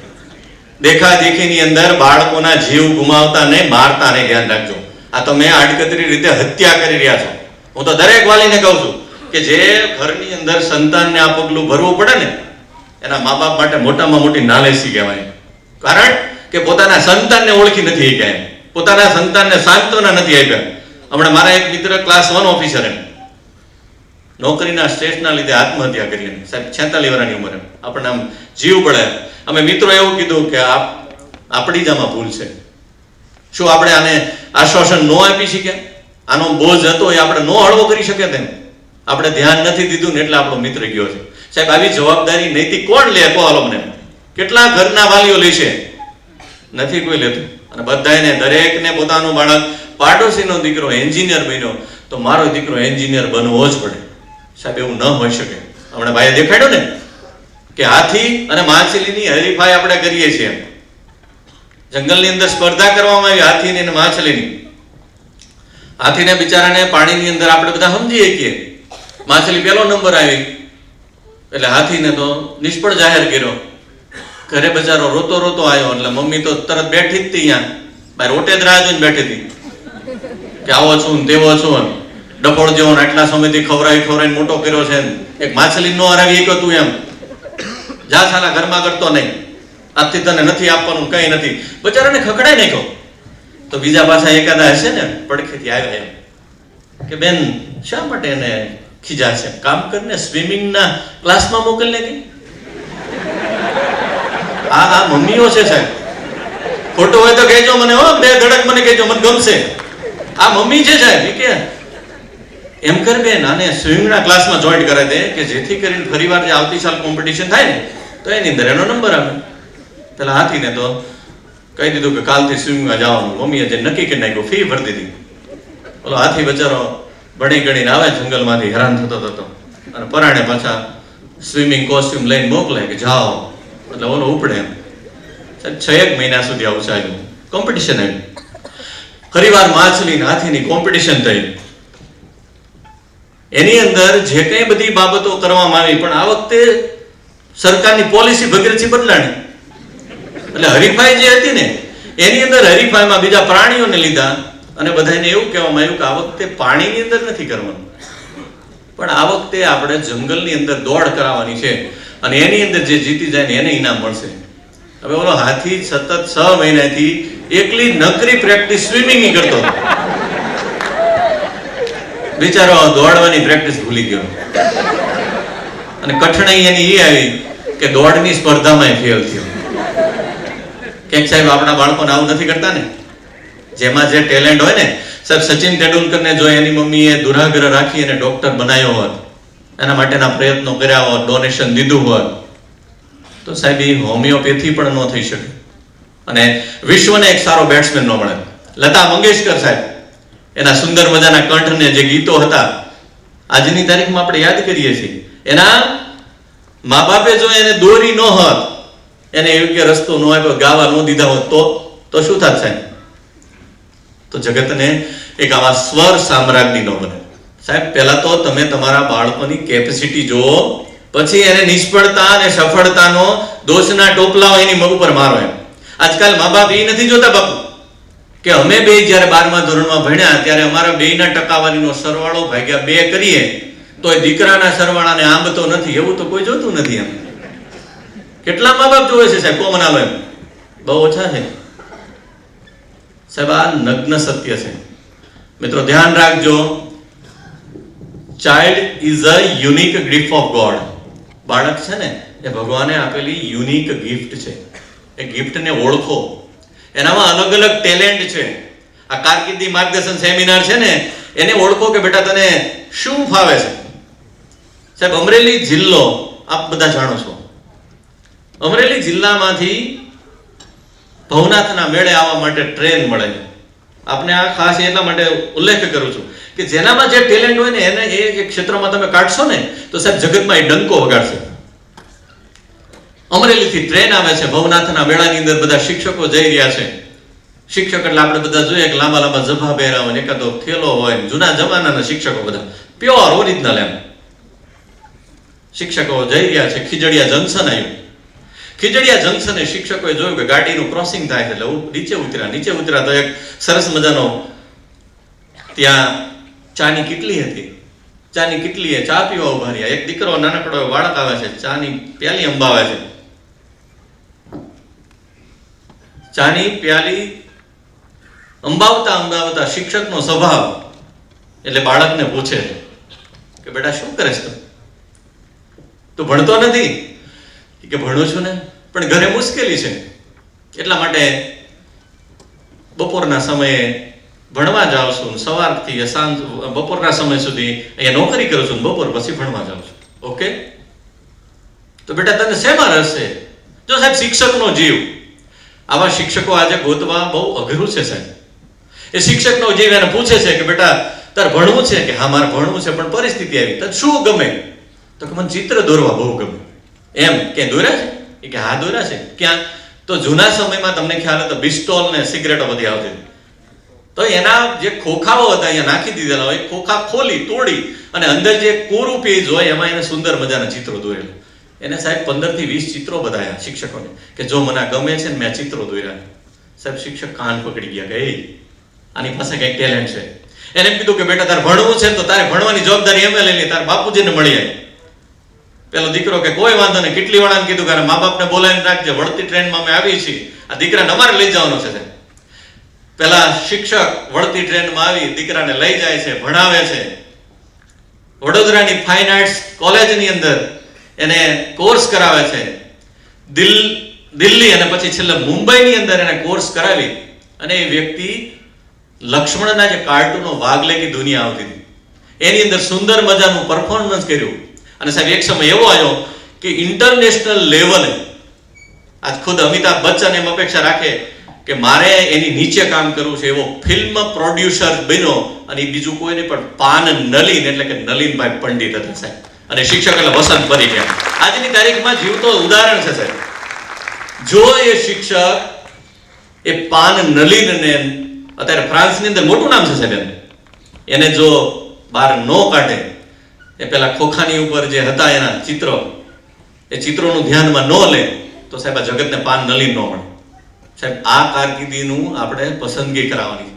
B: દેખાદેખીની અંદર બાળકોના જીવ ગુમાવતા નહીં, મારતા નહીં, ધ્યાન રાખજો. આ તમે આડકતરી રીતે હત્યા કરી રહ્યા છો. હું તો દરેક વાલીને કહું છું કે જે ઘરની અંદર સંતાનને આ પગલું ભરવું પડે ને એના મા બાપ માટે મોટામાં મોટી નાલેસી કહેવાય. કારણ કે પોતાના સંતાનને ઓળખી નથી શક્યા, પોતાના સંતાનને સાંત્વના નથી આપ્યા. હમણાં મારા એક મિત્ર ક્લાસ 1 ઓફિસર નોકરીના સ્ટ્રેસના લીધે આત્મહત્યા કરી. સાહેબ 46 વર્ષની ઉંમરે. આપણને આમ જીવ પડે. અમે મિત્રો એવું કીધું કે આપણી જ આમાં ભૂલ છે. શું આપણે આને આશ્વાસન ન આપી શક્યા? આનો બોજ હતો એ આપણે ન હળવો કરી શકે તેમ આપણે ધ્યાન નથી દીધું ને એટલે આપણો મિત્ર ગયો છે. સાહેબ આવી જવાબદારી નૈતિક કોણ લે? કહો હાલો મને. કેટલા ઘરના વાલીઓ લેશે? નથી કોઈ લેતું. અને બધાને દરેકને પોતાનું બાળક, પાડોશીનો દીકરો એન્જિનિયર બન્યો તો મારો દીકરો એન્જિનિયર બનવો જ પડે. સાહેબ એવું ન હોઈ શકે. હમણાં ભાઈએ દેખાડ્યું ને કે હાથી અને માછલીની હરીફાઈ આપણે કરીએ છીએ. જંગલની અંદર સ્પર્ધા કરવામાં આવી હાથીની અને માછલીની. હાથીને બિચારાને પાણીની અંદર આપણે બધા સમજીએ કે માછલી પહેલો નંબર આવી એટલે હાથીને તો નિષ્ફળ જાહેર કર્યો. ઘરે બચારો રોતો રોતો આવ્યો એટલે મમ્મી તો તરત બેઠી જ હતી, અહીંયા બહાર ઓટે જ રાહ જોઈને બેઠી હતી કે આવો છું ને તેવો છું, ડફોળ જેવો આટલા સમયથી ખવડાવી મોટો કર્યો છે. એક માછલી નો હરાવી એક તું એમ જા સાલા ઘરમાં કરતો નહીં, આજથી તને નથી આપવાનું, કઈ નથી. બચારાને ખકડાઈ નાખ્યો. તો બીજા પાછા એકાદા હશે ને પડખેથી આવ્યા એમ કે બેન શા માટે એને ખીજા છે? કામ કરીને સ્વિમિંગના ક્લાસમાં મોકલને કે આ મમ્મીઓ છે સાહેબ. ખોટું હોય તો કહેજો મને, હો 2 ધડક મને કહેજો, મને ગમશે. આ મમ્મી છે સાહેબ. કે એમ કર બેન આને સ્વિમિંગના ક્લાસમાં જોઈન્ટ કરાવી દે કે જેથી કરીને ફરીવાર જે આવતી સાલ કોમ્પિટિશન થાય ને તો એની અંદર એનો નંબર આવે. પેલા હાથીને તો કહી દીધું કે કાલથી સ્વિમિંગમાં જવાનું. મમ્મીએ જે નક્કી કરી નાખ્યું, ફી ભરી દીધી. બોલો હાથી બચારો ભણી ગણીને આવે જંગલમાંથી, હેરાન થતો થતો અને પરાણે પાછા સ્વિમિંગ કોસ્ટ્યુમ લઈને મોકલે કે જાઓ. એટલે ઓલો ઉપડે એમ. 6 મહિના સુધી આવું ચાલ્યું. કોમ્પિટિશન આવી. ફરીવાર માછલી હાથીની કોમ્પિટિશન થઈ. એની અંદર જે કઈ બધી બાબતો કરવામાં આવી પણ આ વખતે સરકારની પોલિસી ભગીરથી બદલાણી. એટલે હરીફાઈ જે હતી ને એની અંદર હરીફાઈમાં બીજા પ્રાણીઓને લીધા અને બધાને એવું કહેવામાં આવ્યું કે આ વખતે પાણીની અંદર નથી કરવાનું, પણ આ વખતે આપણે જંગલની અંદર દોડ કરાવવાની છે અને એની અંદર જે જીતી જાય ને એને ઇનામ મળશે. હવે ઓલો હાથી સતત 6 મહિનાથી એકલી નકરી પ્રેક્ટિસ સ્વિમિંગની કરતો હતો. બિચારો દોડવાની પ્રેક્ટિસ ભૂલી ગયો અને કઠણાઈ એની એ આવી કે દોડની સ્પર્ધામાં ફેલ થયો. કેમ સાહેબ આપણા બાળકોને આવું નથી કરતા ને? જેમાં જે ટેલેન્ટ હોય ને સાહેબ, સચિન તેંડુલકરને જો એની મમ્મીએ દુરાગ્રહ રાખી અને ડોક્ટર બનાવ્યો હોત, એના માટેના પ્રયત્નો કર્યા હોત, ડોનેશન દીધું હોત તો સાહેબ એ હોમિયોપેથી પણ ન થઈ શકે અને વિશ્વને એક સારો બેટ્સમેન ન મળે. લતા મંગેશકર સાહેબ એના સુંદર મજાના કંઠને જે ગીતો હતા આજની તારીખમાં આપણે યાદ કરીએ છીએ. એના મા બાપે જો એને દોરી ન હોત, એને યોગ્ય રસ્તો ન આપ્યો, ગાવા ન દીધા હોત તો શું થાત સાહેબ? તો જગતને એક આવા સ્વર સામ્રાજ્ઞી ન બને. સાહેબ પહેલા તો તમે તમારા બાળકોની કેપેસિટી જુઓ, પછી એને નિષ્ફળતા અને સફળતાનો દોષના ટોપલાઓ એની મગ ઉપર મારો. એમ આજકાલ મા બાપ એ નથી જોતા બાપુ કે અમે બે જ્યારે 12મા ધોરણમાં ભણ્યા ત્યારે અમારા બેયના ટકાવારીનો સરવાળો ભાગ્યા 2 કરીએ તો એ દીકરાના સરવાળાને આંબતો નથી. એવું તો કોઈ જોતું નથી. એમ કેટલા મા બાપ જોવે છે સાહેબ? કોમન આલો એમ બહુ ઓછા છે સાહેબ. આ નગ્ન સત્ય છે. મિત્રો ધ્યાન રાખજો, child is a unique gift of God. બાળક છે ને એ ભગવાને આપેલી યુનિક ગિફ્ટ છે. એ ગિફ્ટને ઓળખો. એનામાં અલગ અલગ ટેલેન્ટ છે. આ કારકિર્દી માર્ગદર્શન સેમિનાર છે ને એને ઓળખો કે બેટા તને શું ફાવે છે. સાહેબ અમરેલી જિલ્લો આપ બધા જાણો છો. અમરેલી જિલ્લામાંથી ભવનાથના મેળે આવવા માટે ટ્રેન મળે. આપને આ ખાસ એટલા માટે ઉલ્લેખ કરું છું કે જેનામાં જે ટેલેન્ટ હોય ને એને એ ક્ષેત્રમાં તમે કાઢશો ને તો સાહેબ જગતમાં એ ડંકો વગાડશે. અમરેલીથી ટ્રેન આવે છે ભવનાથના મેળાની અંદર. બધા શિક્ષકો જઈ રહ્યા છે. શિક્ષક એટલે આપણે બધા જોઈએ કે લાંબા લાંબા ઝભા પહેરા હોય, એકાદો થેલો હોય. જૂના જમાનાના શિક્ષકો બધા પ્યોર ઓરિજિનલ એમ શિક્ષકો જઈ રહ્યા છે. ખીજડીયા જંકશન આવ્યું. ખીજડીયા જંકશને શિક્ષકોએ જોયું કે ગાડીનું ક્રોસિંગ થાય છે એટલે નીચે ઉતર્યા તો એક સરસ મજાનો ત્યાં ચાની કીટલી હતી. ચાની કેટલી ચા પીવા ઉભા રહ્યા. એક દીકરો નાનકડો બાળક આવે છે, ચાની પ્યાલી અંબાવે છે. ચાની પ્યાલી અંબાવતા અંબાવતા શિક્ષકનો સ્વભાવ એટલે બાળકને પૂછે કે બેટા શું કરે છે તું ભણતો નથી? કે ભણું છું ને, પણ ઘરે મુશ્કેલી છે, એટલા માટે બપોરના સમયે ભણવા જાઉં છું, સવારથી સાંજ બપોરના સમય સુધી અહીંયા નોકરી કરું છું, બપોર પછી ભણવા જાઉં છું. ઓકે, તો બેટા તને શેમાં રસ છે? જો સાહેબ શિક્ષકનો જીવ, આવા શિક્ષકો આજે ગોતવા બહુ અઘરું છે સાહેબ. એ શિક્ષકનો જીવ એને પૂછે છે કે બેટા તારે ભણવું છે? કે હા મારે ભણવું છે, પણ પરિસ્થિતિ આવી. તો શું ગમે? તો કે મને ચિત્ર દોરવા બહુ ગમે. એમ કે દોર્યા છે? કે હા દોર્યા છે. ક્યાં? તો જૂના સમયમાં તમને ખ્યાલ હતો બિસ્ટોલ ને સિગરેટો બધી આવતી, તો એના જે ખોખાઓ હતા અહીંયા નાખી દીધેલા હોય, ખોખા ખોલી તોડી અને અંદર જે કોરું પેજ હોય એમાં એને સુંદર મજાના ચિત્રો દોરેલા. એને સાહેબ 15 થી 20 ચિત્રો બતાવ્યા શિક્ષકોને કે જો મને આ ગમે છે ને મેં ચિત્રો દોર્યા. સાહેબ શિક્ષક કાન પકડી ગયા કે આની પાસે કઈક ટેલેન્ટ છે. એને એમ કીધું કે બેટા તારે ભણવું છે તો તારે ભણવાની જવાબદારી એમ લઈ લે, તારા બાપુજીને મળી આવી. પેલો દીકરો કે કોઈ વાંધો નહીં. કેટલી વાળાને કીધું કે મા બાપને બોલાવીને રાખજે, વળતી ટ્રેનમાં અમે આવી છીએ, આ દીકરાને અમારે લઈ જવાનો છે. પેલા શિક્ષક વળતી ટ્રેનમાં આવી દીકરાને લઈ જાય છે, ભણાવે છે. વડોદરાની ફાઇન આર્ટ્સ કોલેજની અંદર એને કોર્સ કરાવે છે. દિલ્હી અને પછી છેલ્લે મુંબઈની અંદર એને કોર્સ કરાવી અને એ વ્યક્તિ લક્ષ્મણના જે કાર્ટૂનો વાઘલે કી દુનિયા આવતી હતી એની અંદર સુંદર મજાનું પરફોર્મન્સ કર્યું. અને સાહેબ એક સમય એવો આવ્યો કે ઇન્ટરનેશનલ લેવલે આજ ખુદ અમિતાભ બચ્ચન એમ અપેક્ષા રાખે કે મારે એની નીચે કામ કરવું છે, એવો ફિલ્મ પ્રોડ્યુસર બન્યો. અને બીજું કોઈ નહીં પણ પાન નલીન એટલે કે નલીનભાઈ પંડિત હતા સાહેબ. અને શિક્ષક એટલે વસંત પરી ગયા. આજની તારીખમાં જીવતો ઉદાહરણ છે સાહેબ. જો એ શિક્ષક એ પાન નલીનને અત્યારે ફ્રાન્સની અંદર મોટું નામ છે સાહેબ, એને જો બહાર ન કાઢે, એ પેલા ખોખાની ઉપર જે હતા એના ચિત્રો, એ ચિત્રોનું ધ્યાનમાં ન લે તો સાહેબ આ જગતને પાન નલીન ન મળે. સાહેબ આ કારકિર્દીનું આપણે પસંદગી કરાવવાની.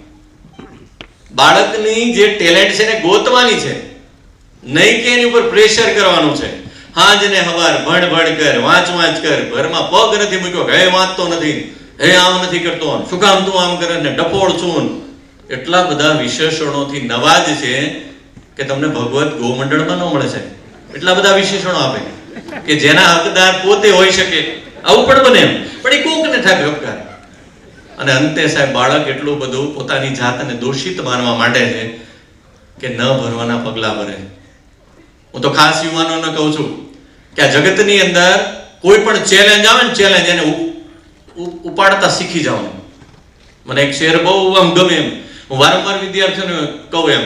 B: બાળકની જે ટેલેન્ટ છે એને ગોતવાની છે, નહીં કે એની ઉપર પ્રેશર કરવાનું છે. હાજ ને હવાર ભણ કર, વાંચ કર, ઘરમાં પગ નથી મૂક્યો, હે વાંચતો નથી, હે આમ નથી કરતો, શું કામ તું આમ કરે ને ડફોળ છું. એટલા બધા વિશેષણોથી નવાજ છે કે તમને ભગવત ગોમંડળમાં ન મળે છે. એટલા બધા વિશેષણો આપે કે જેના હકદાર પોતે હોઈ શકે. આવું પણ બને એમ, પણ એ કોકને થાય હકદાર. અને અંતે સાહેબ બાળક એટલું બધું પોતાની જાતને દોષિત માનવા માંડે છે કે ન ભરવાના પગલા ભરે. હું તો ખાસ યુવાનોને કહું છું કે આ જગતની અંદર કોઈ પણ ચેલેન્જ આવે ને, ચેલેન્જ એને ઉપાડતા શીખી જવાનું. મને એક શેર બહુ આમ ગમે એમ, હું વારંવાર વિદ્યાર્થીઓને કહું એમ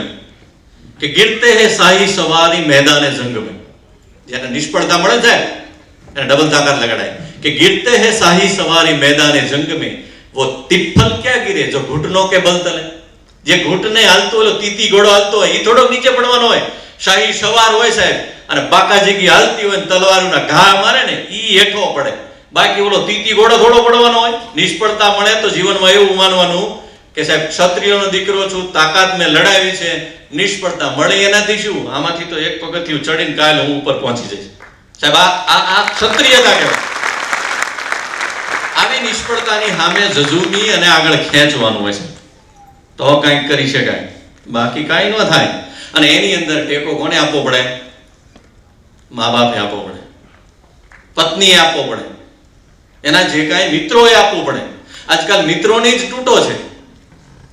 B: કે ગિરતે હે શાહી સવારી મેદાને જંગ મેં. જેને નિષ્ફળતા મળે છે એને ડબલ તાકાત લગાડાય કે ગિરતે હે શાહી સવારી મેદાને જંગ મેં वो तिप्पल क्या गिरे जो घुटनों के बल तले. જે ઘૂંટને હાલતો હોય, તીતી ઘોડો હાલતો હોય, એ થોડોક નીચે પડવાનો હોય. શાહી સવાર હોય સાહેબ, અને બાકાજીકી હાલતી હોય, તલવારના ઘા મારે ને ઈ હેઠો પડે. બાકી ઓલો તીતી ઘોડો થોડો પડવાનો હોય. નિષ્ફળતા મળે તો જીવનમાં એવું માનવાનું કે સાહેબ ક્ષત્રિયનો દીકરો છું, તાકાત મેં લડાવી છે. નિષ્ફળતા મળી એનાથી શું, આમાંથી તો એક પગથિયું ચડીને કાલે હું ઉપર પહોંચી જઈશ. સાહેબ આ ક્ષત્રિયતા કહેવાય. આવી નિષ્ફળતાની સામે ઝઝૂમી અને આગળ ખેંચવાનું હોય છે તો કંઈક કરી શકાય, બાકી કાંઈ ન થાય. અને એની અંદર ટેકો કોને આપવો પડે? મા બાપે આપવો પડે, પત્નીએ આપવો પડે, એના જે કાંઈ મિત્રોએ આપવું પડે. આજકાલ મિત્રોની જ તૂટો છે.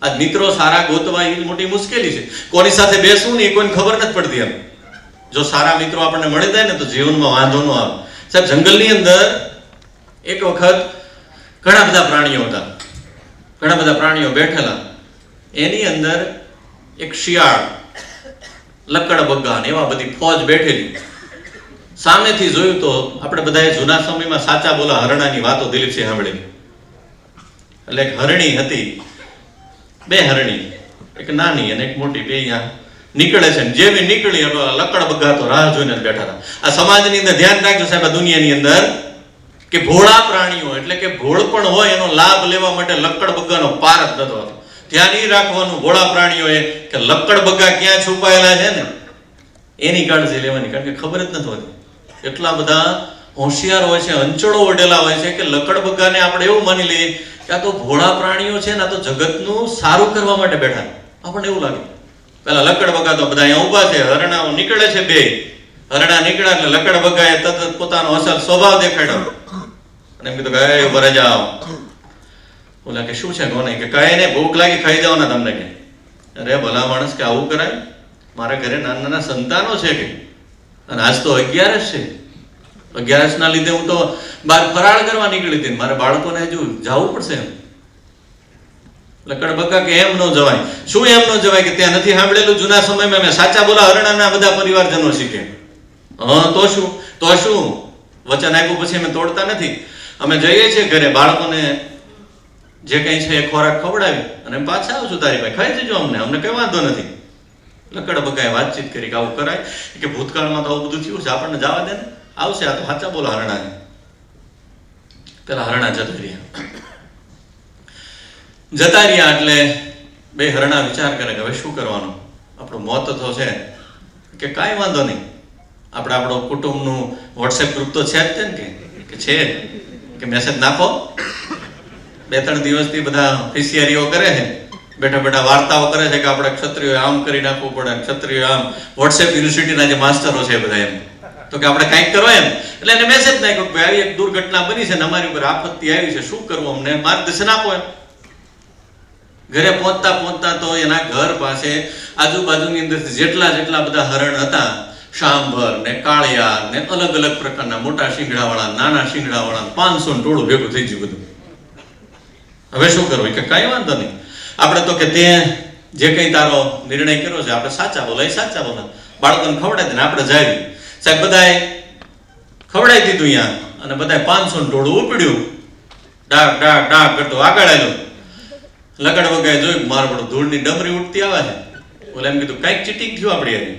B: આજ મિત્રો સારા ગોતવા એ મોટી મુશ્કેલી છે. કોની સાથે બેસવું ને એ કોઈને ખબર નથી પડતી. એમ જો સારા મિત્રો આપણને મળી જાય ને તો જીવનમાં વાંધો ન આવે. સાહેબ જંગલની અંદર એક વખત ઘણા બધા પ્રાણીઓ હતા, ઘણા બધા પ્રાણીઓ બેઠેલા. એની અંદર એક શિયાળ, લક્કડ બગ્ગા એવા બધી ફોજ બેઠેલી. સામેથી જોયું તો આપણે બધાએ જૂના સમયમાં સાચા બોલા હરણાની વાતો દિલીપસિંહ સાંભળેલી. એટલે એક હરણી હતી, બે હરણી, એક નાની અને એક મોટી, બે અહીંયા નીકળે છે. જેવી નીકળી લક્કડ બગ્ગા તો રાહ જોઈને જ બેઠા હતા. આ સમાજની અંદર ધ્યાન રાખજો સાહેબ, આ દુનિયાની અંદર કે ભોળા પ્રાણીઓ એટલે કે ભોળ પણ હોય એનો લાભ લેવા માટે લક્કડ બગ્ગાનો પાર જ નતો હતો. ધ્યાન એ રાખવાનું ભોળા પ્રાણીઓએ કે લક્કડ બગ્ગા ક્યાં છુપાયેલા છે ને એની કાળજી લેવાની, કારણ કે ખબર જ નથી હોતી. એટલા બધા હોશિયાર હોય છે, અંચળો ઓઢેલા હોય છે કે લકડબગ્ગાને આપણે એવું માની લઈએ કે આ તો ભોળા પ્રાણીઓ છે ને, આ તો જગતનું સારું કરવા માટે બેઠા. આપણને એવું લાગે. પેલા લકડબગ્ગા તો બધા અહીંયા ઊભા છે, હરણાઓ નીકળે છે, બે હરણા નીકળ્યા એટલે લકડબગ્ગાએ તરત પોતાનો અસલ સ્વભાવ દેખાડ્યો અને એમ કીધું કે એ ઉભા રહી જાઓ. બોલા કે શું છે કોને? કે કઈ નહીં, ભૂખ લાગી, ખાઈ જાઓ ને તમને. કે અરે ભલા માણસ, કે આવું કરાય? મારા ઘરે નાના નાના સંતાનો છે કે, અને આજ તો 11 છે. 11 ના લીધે હું તો બહાર ફરાળ કરવા નીકળી હતી, મારા બાળકોને હજુ જવું પડશે. એમ લકડબગ્ગા કે એમ ન જવાય. શું એમ ન જવાય? કે ત્યાં નથી સાંભળેલું જૂના સમયમાં મેં સાચા બોલા હરણાના બધા પરિવારજનો શીખે. તો શું વચન આપ્યું પછી અમે તોડતા નથી. અમે જઈએ છીએ ઘરે, બાળકોને જે કંઈ છે એ ખોરાક ખવડાવી અને પાછા આવશું તારી પાસે, ખાઈ જજો, અમને કઈ વાંધો નથી. લકડબગ્ગાએ વાતચીત કરી કે આવું કરાય? કે ભૂતકાળમાં તો આવું બધું થયું છે, આપણને જવા દે ને, આવશે. આ તો સાચા બોલા હરણા. પેલા હરણા જતા રહ્યા એટલે બે હરણા વિચાર કરે કે હવે શું કરવાનું, આપણું મોત તો છે. કે કાંઈ વાંધો નહીં, આપણે આપણો કુટુંબનું વોટ્સએપ ગ્રુપ તો છે જ ને, કે છે કે મેસેજ નાખો. 2-3 દિવસથી બધા હોશિયારીઓ કરે છે, બેઠા બેઠા વાર્તાઓ કરે છે કે આપણે ક્ષત્રિયો આમ કરી નાખવું પડે, ક્ષત્રિયો આમ. વોટ્સએપ યુનિવર્સિટીના જે માસ્ટરો છે બધા એમ તો કે આપણે કંઈક કરો એમ. એટલે એને મેસેજ નાખ્યો કે આવી એક દુર્ઘટના બની છે ને અમારી ઉપર આપત્તિ આવી છે, શું કરવું, અમને માર્ગદર્શન આપો એમ. ઘરે પહોંચતા તો એના ઘર પાસે આજુબાજુની અંદર જેટલા બધા હરણ હતા, શાંભર ને કાળિયાર ને અલગ અલગ પ્રકારના, મોટા શિંગડાવાળા, નાના શિંગડાવાળા, 500 નું ટોળું ભેગું થઈ ગયું બધું. હવે શું કરવું? કે કઈ વાંધો નહીં, આપણે તો કે તે જે કંઈ તારો નિર્ણય કર્યો છે આપણે સાચા બોલા, એ સાચા બોલા, બાળકોને ખવડાવી દે, આપણે જાય. સાહેબ બધાએ ખવડાવી દીધું અહીંયા, અને બધાએ 500 નું ટોળું ઉપડ્યું, ડાક ડાક ડાક કરતો આગળ આવ્યો. લકડબગ્ગાએ જોયું મારું બધું ધૂળની ડમરી ઉઠતી આવે છે. બોલે એમ કીધું કંઈક ચીટિંગ થયું આપણી એની.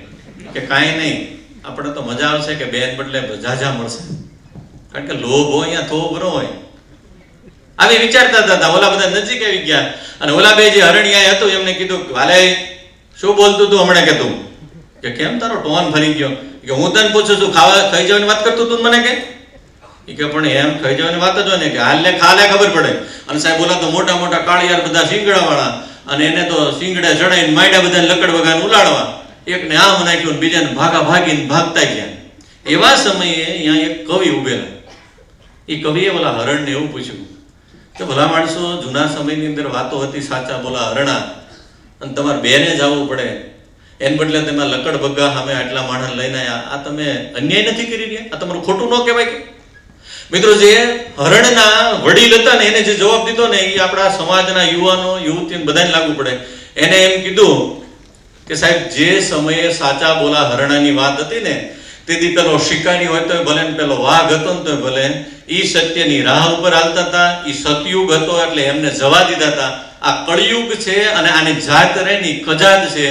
B: કે કાંઈ નહીં, આપણે તો મજા આવશે કે બેન બદલે જાજા મળશે, કારણ કે લોભ હોય અહીંયા થોભરો હોય. આવી વિચારતા હતા. ઓલા બધા નજીક આવી ગયા અને ઓલા બે જે હરણિયા હતું એમને કીધું વાલે શું બોલતું તું હમણાં? કે તું કે કેમ તારો ટોન ફરી ગયો? કે હું તને પૂછું છું, ખાઈ જવાની વાત કરતું તું મને? કે પણ એમ ખાઈ જવાની વાત જ હોય ને, કે હાલ ને ખાલે ખબર પડે. અને સાહેબ બોલા તો મોટા મોટા કાળિયાર બધા શિંગડા વાળા, અને એને તો શિંગડે ચડાઈને માંડ્યા બધા લકડબગ્ગાને ઉલાડવા. એકને આમ નાખ્યું, બીજાને ભાગીને ભાગતા ગયા. એવા સમયે અહીંયા એક કવિ ઉભેલા. એ કવિએ ઓલા હરણને એવું પૂછ્યું કે ભલા માણસો, જૂના સમયની અંદર વાતો હતી સાચા બોલા હરણા, અને તમારે બેને જવું પડે, એને બદલે તમે લકડબગ્ગા સામે આટલા માણસ લઈને આવ્યા, આ તમે અન્યાય નથી કરી રહ્યા? આ તમારું ખોટું ન કહેવાય? કે મિત્રો, જે હરણના વડીલ હતા ને એને જે જવાબ દીધો ને, એ આપણા સમાજના યુવાનો યુવતીઓને બધાને લાગુ પડે. એને એમ કીધું કે સાહેબ, જે સમયે સાચા બોલા હરણાની વાત હતી ને, તેથી પેલો શિકારી હોય તો ભલે ને પેલો વાઘ હતો ને તો ભલે, ઈ સત્યની રાહ ઉપર હાલતા હતા. ઈ સતયુગ હતો એટલે એમને જવા દીધા હતા. આ કળયુગ છે અને આની જાત રહેની કજાત છે.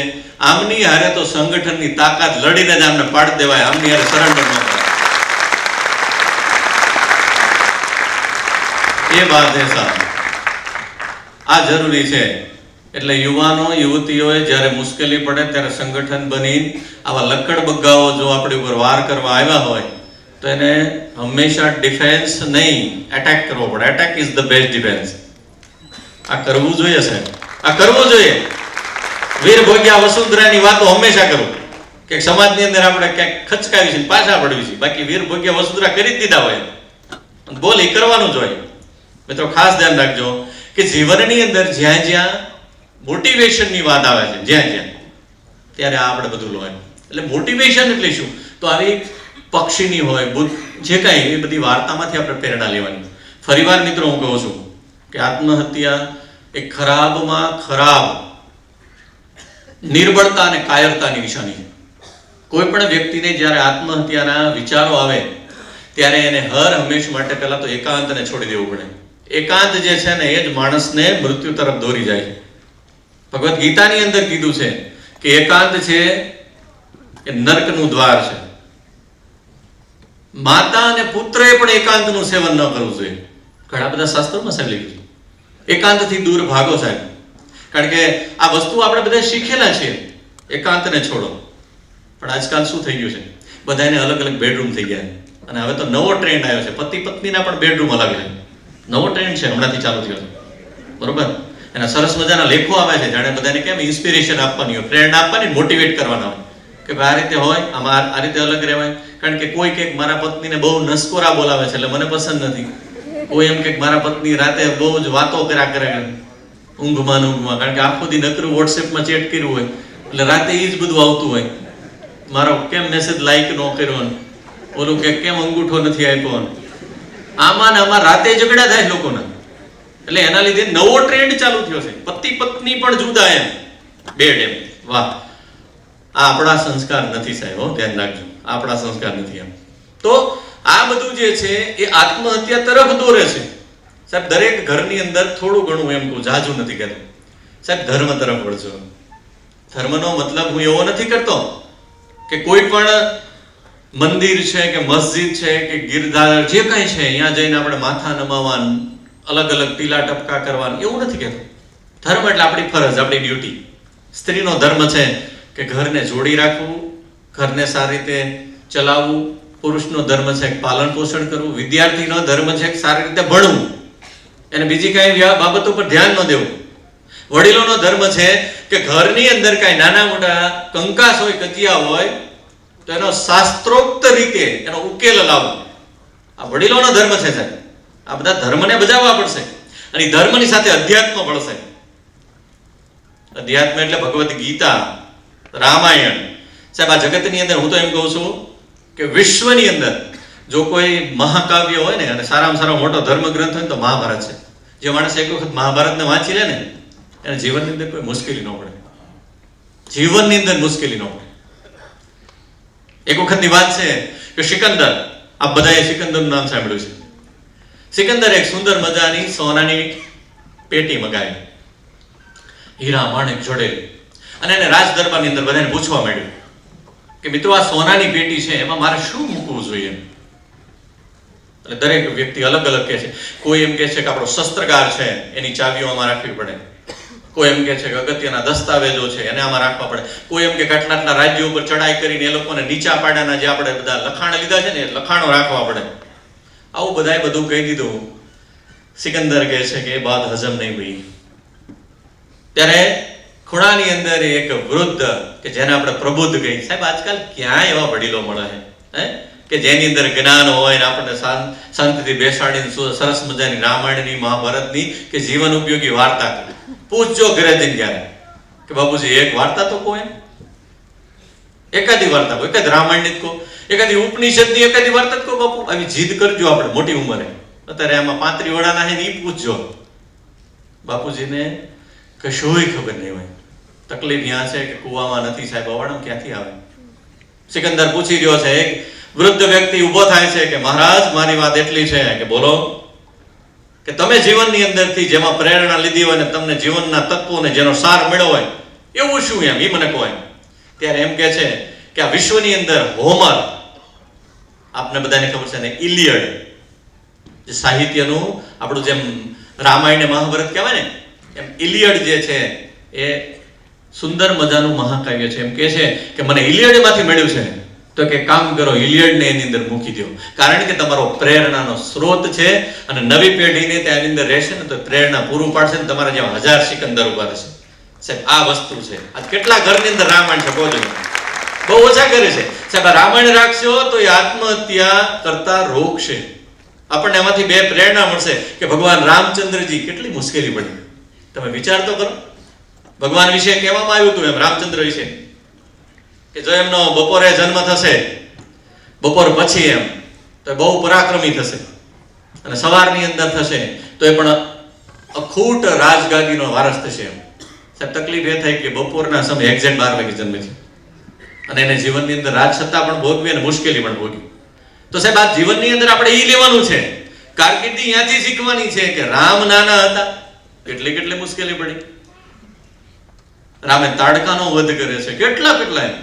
B: આમની હારે તો સંગઠનની તાકાત લડીને જ આમને પાડી દેવાય, આમની હારે સરેન્ડર ન થાય. એ વાત છે સાહેબ, આ જરૂરી છે. એટલે યુવાનો યુવતીઓએ જ્યારે મુશ્કેલી પડે ત્યારે સંગઠન બની આવા લકડબગ્ગાઓ જો આપણી ઉપર વાર કરવા આવ્યા હોય તો એને હંમેશા ડિફેન્સ નહીં, એટેક કરવો પડે. Attack is the best defence. આ કરવું જોઈએ સાહેબ, આ કરવું જોઈએ. વીર ભોગ્યા વસુંધરાની વાતો હંમેશા કરું કે સમાજની અંદર આપણે ક્યાંક ખચકાવી છે, પાછા પડવી છે. બાકી વીર ભોગ્યા વસુંધરા કરી જ દીધા હોય, બોલ એ કરવાનું જ હોય. મિત્રો ખાસ ધ્યાન રાખજો કે જીવનની અંદર જ્યાં જ્યાં મોટિવેશનની વાત આવે છે, જ્યાં ત્યારે આ આપણે બધું લો. એટલે મોટિવેશન એટલે શું? તો આવી પક્ષીની હોય, બુદ્ધ જે કાંઈ, એ બધી વાર્તામાંથી આપણે પ્રેરણા લેવાની. ફરીવાર મિત્રો હું કહું છું કે આત્મહત્યા એ ખરાબમાં ખરાબ નિર્બળતા અને કાયરતાની નિશાની છે. કોઈ પણ વ્યક્તિને જ્યારે આત્મહત્યાના વિચારો આવે ત્યારે એને હંમેશ માટે પહેલા તો એકાંતને છોડી દેવું પડે. એકાંત જે છે ને એ જ માણસને મૃત્યુ તરફ દોરી જાય છે. ભગવદ્ ગીતાની અંદર કીધું છે કે એકાંત છે એ નર્કનું દ્વાર છે. માતા અને પુત્રએ પણ એકાંતનું સેવન ન કરવું જોઈએ. ઘણા બધા શાસ્ત્રોમાં સાહેબ લખ્યું છે એકાંતથી દૂર ભાગો સાહેબ, કારણ કે આ વસ્તુ આપણે બધા શીખેલા છીએ. એકાંતને છોડો. પણ આજકાલ શું થઈ ગયું છે, બધાને અલગ અલગ બેડરૂમ થઈ ગયા. અને હવે તો નવો ટ્રેન્ડ આવ્યો છે, પતિ પત્નીના પણ બેડરૂમ અલગ છે. નવો ટ્રેન્ડ છે, હમણાંથી ચાલુ થયો છે, બરોબર. એના સરસ મજાના લેખો આવે છે, જાણે બધાને કેમ ઇન્સ્પિરેશન આપવાની હોય, પ્રેરણા આપવાની, મોટિવેટ કરવાના હોય કે ભાઈ આ રીતે હોય, આમાં આ રીતે અલગ રહેવાય. કારણ કે કોઈ કંઈક મારા પત્નીને બહુ નસકોરા બોલાવે છે એટલે મને પસંદ નથી. કોઈ એમ કે મારા પત્ની રાતે બહુ જ વાતો કર્યા કરે ઊંઘમાં કારણ કે આખો દી નકરું વોટ્સએપમાં ચેટ કર્યું હોય એટલે રાતે એ જ બધું આવતું હોય. મારો કેમ મેસેજ લાઈક ન કર્યો, ઓલું કે કેમ અંગૂઠો નથી આપ્યો, આમાં ને આમાં રાતે ઝઘડા થાય લોકોના. એટલે એના લીધે નવો ટ્રેન્ડ ચાલુ થયો છે, પતિ પત્ની પણ જુદા એમ બેડ એમ. વાહ, આ આપણા સંસ્કાર નથી સાહેબ, હો ધ્યાન રાખજો, આપણા સંસ્કાર નથી એમ. તો આ બધું જે છે એ આત્મહત્યા તરફ દોરે છે સાહેબ. દરેક ઘરની અંદર થોડું ઘણું એમ કહું, જાજુ નથી કહેતો સાહેબ, ધર્મ તરફ વળજો. ધર્મનો મતલબ હું એવો નથી કરતો કે કોઈ પણ મંદિર છે કે મસ્જિદ છે કે ગિરધાર જે કઈ છે અહીંયા જઈને આપણે માથા નમાવાનું, અલગ અલગ ટીલા ટપકા કરવાનું, એવું નથી કહેતો. ધર્મ એટલે આપણી ફરજ, આપણી ડ્યુટી. સ્ત્રીનો ધર્મ છે કે ઘરને જોડી રાખવું, ઘરને સારી રીતે ચલાવવું. પુરુષનો ધર્મ છે કે પાલન પોષણ કરવું. વિદ્યાર્થીનો ધર્મ છે કે સારી રીતે ભણવું, એને બીજી કઈ બાબતો પર ધ્યાન ન દેવું. વડીલોનો ધર્મ છે કે ઘરની અંદર કઈ નાના મોટા કંકાસ હોય, કચિયા હોય તો એનો શાસ્ત્રોક્ત રીતે એનો ઉકેલ લાવવો. આ વડીલોનો ધર્મ છે સાહેબ. આ બધા ધર્મને બજાવવા પડશે અને ધર્મની સાથે અધ્યાત્મ પડશે. અધ્યાત્મ એટલે ભગવદ્ ગીતા, રામાયણ. સાહેબ આ જગતની અંદર હું તો એમ કહું છું કે વિશ્વની અંદર જો કોઈ મહાકાવ્ય હોય ને અને સારામાં સારો મોટો ધર્મ ગ્રંથ હોય તો મહાભારત છે. જે માણસ એક વખત મહાભારતને વાંચી લે ને એને જીવનની અંદર કોઈ મુશ્કેલી ન પડે, જીવનની અંદર મુશ્કેલી ન પડે. એક વખતની વાત છે કે સિકંદર, આપ બધાએ સિકંદરનું નામ સાંભળ્યું છે. સિકંદર એક સુંદર મજાની સોનાની પેટી મગાવી, હીરા માણેક જોડેલી, અને એને રાજ દરબારની અંદર બધાને પૂછવા માંડ્યું કે મિત્રો આ સોનાની પેટી છે એમાં મારે શું મૂકવું જોઈએ. એટલે દરેક વ્યક્તિ અલગ અલગ કહે છે. કોઈ એમ કહે છે કે આપણો શસ્ત્રગાર છે એની ચાવીઓ આમાં રાખવી પડે, કોઈ એમ કહે છે કે અગત્યના દસ્તાવેજો છે એને આમાં રાખવા પડે, કોઈ એમ કે કેટલાકના રાજ્યો ઉપર ચડાઈ કરીને એ લોકોને નીચા પાડાના જે આપણે બધા લખાણ લીધા છે ને એ લખાણો રાખવા પડે. આવું બધાએ બધું કહી દીધું. સિકંદર કહે છે કે એ બાદ હજમ નહીં ભાઈ. ત્યારે ખૂણાની અંદર એક વૃદ્ધ કે જેને આપણે પ્રબુદ્ધ કહી, સાહેબ આજકાલ ક્યાં એવા વડીલો મળે છે કે જેની અંદર જ્ઞાન હોય ને આપણને શાંતિથી બેસાડીને સરસ મજાની રામાયણની, મહાભારતની કે જીવન ઉપયોગી વાર્તા કરે. પૂછજો ઘરે જઈને ક્યારે કે બાપુજી એક વાર્તા તો કહો, એકાદી વાર્તા કહો, એકાદ રામાયણની કહો, એકાદી ઉપનિષદની એકાદી વાર્તા કહો બાપુ. આવી જીદ કરજો આપણે મોટી ઉંમરે. અત્યારે આમાં 35 વડાના છે ને એ પૂછજો. બાપુજીને કશોય ખબર નહીં હોય. તકલીફ ત્યાં છે કે કુવામાં નથી સાહેબ, અવાડમ ક્યાંથી આવે. સિકંદર પૂછી રહ્યો છે. એક વૃદ્ધ વ્યક્તિ ઉભો થાય છે કે મહારાજ મારી વાત એટલી છે કે બોલો કે તમે જીવનની અંદરથી જેમાં પ્રેરણા લીધી હોય ને તમને જીવનના તત્વોને જેનો સાર મળ્યો હોય એવું શું એમ, એ મને કહો એમ. ત્યારે એમ કે છે કે આ વિશ્વની અંદર હોમર, આપને બધાને ખબર છે ને, ઇલિયડ જે સાહિત્યનું આપણું જેમ રામાયણ ને મહાભારત કહેવાય ને એમ ઇલિયડ જે છે એ સુંદર મજાનું મહાકાવ્ય છે. એમ કે છે કે મને ઇલિયડમાંથી મળ્યું છે તો કે કામ કરો, ઇલિયડને એની અંદર મૂકી દો, કારણ કે તમારો પ્રેરણાનો સ્ત્રોત છે અને નવી પેઢીને તેની અંદર રહેશે ને તો પ્રેરણા પૂરું પાડશે ને તમારા જેવા 1000 સિકંદર ઉભા રહેશે. સાહેબ આ વસ્તુ છે. આ કેટલા ઘરની અંદર રામાયણ છે બોલો, બહુ ઓછા કરે છે સાહેબ. આ રામાયણ રાખશો તો એ આત્મહત્યા કરતા રોકશે. આપણને એમાંથી 2 પ્રેરણા મળશે કે ભગવાન રામચંદ્રજી કેટલી મુશ્કેલી પડી. તમે વિચાર તો કરો, ભગવાન વિશે કહેવામાં આવ્યું હતું એમ રામચંદ્ર વિશે કે જો એમનો બપોરે જન્મ થશે, બપોર પછી એમ તો બહુ પરાક્રમી થશે અને સવારની અંદર થશે તો એ પણ અખૂટ રાજગાદીનો વારસ થશે એમ. સાહેબ તકલીફ એ થઈ કે બપોરના સમય એક્ઝેક્ટ 12 વાગે જન્મે છે અને એને જીવનની અંદર રાજ સત્તા પણ ભોગવી અને મુશ્કેલી પણ ભોગવી. તો સાહેબ આ જીવનની અંદર આપણે એ લેવાનું છે, કારકિર્દી ત્યાંથી શીખવાની છે કે રામ નાના હતા કેટલી મુશ્કેલી પડી. રામે તાડકાનો વધ કરે છે, કેટલા એમ.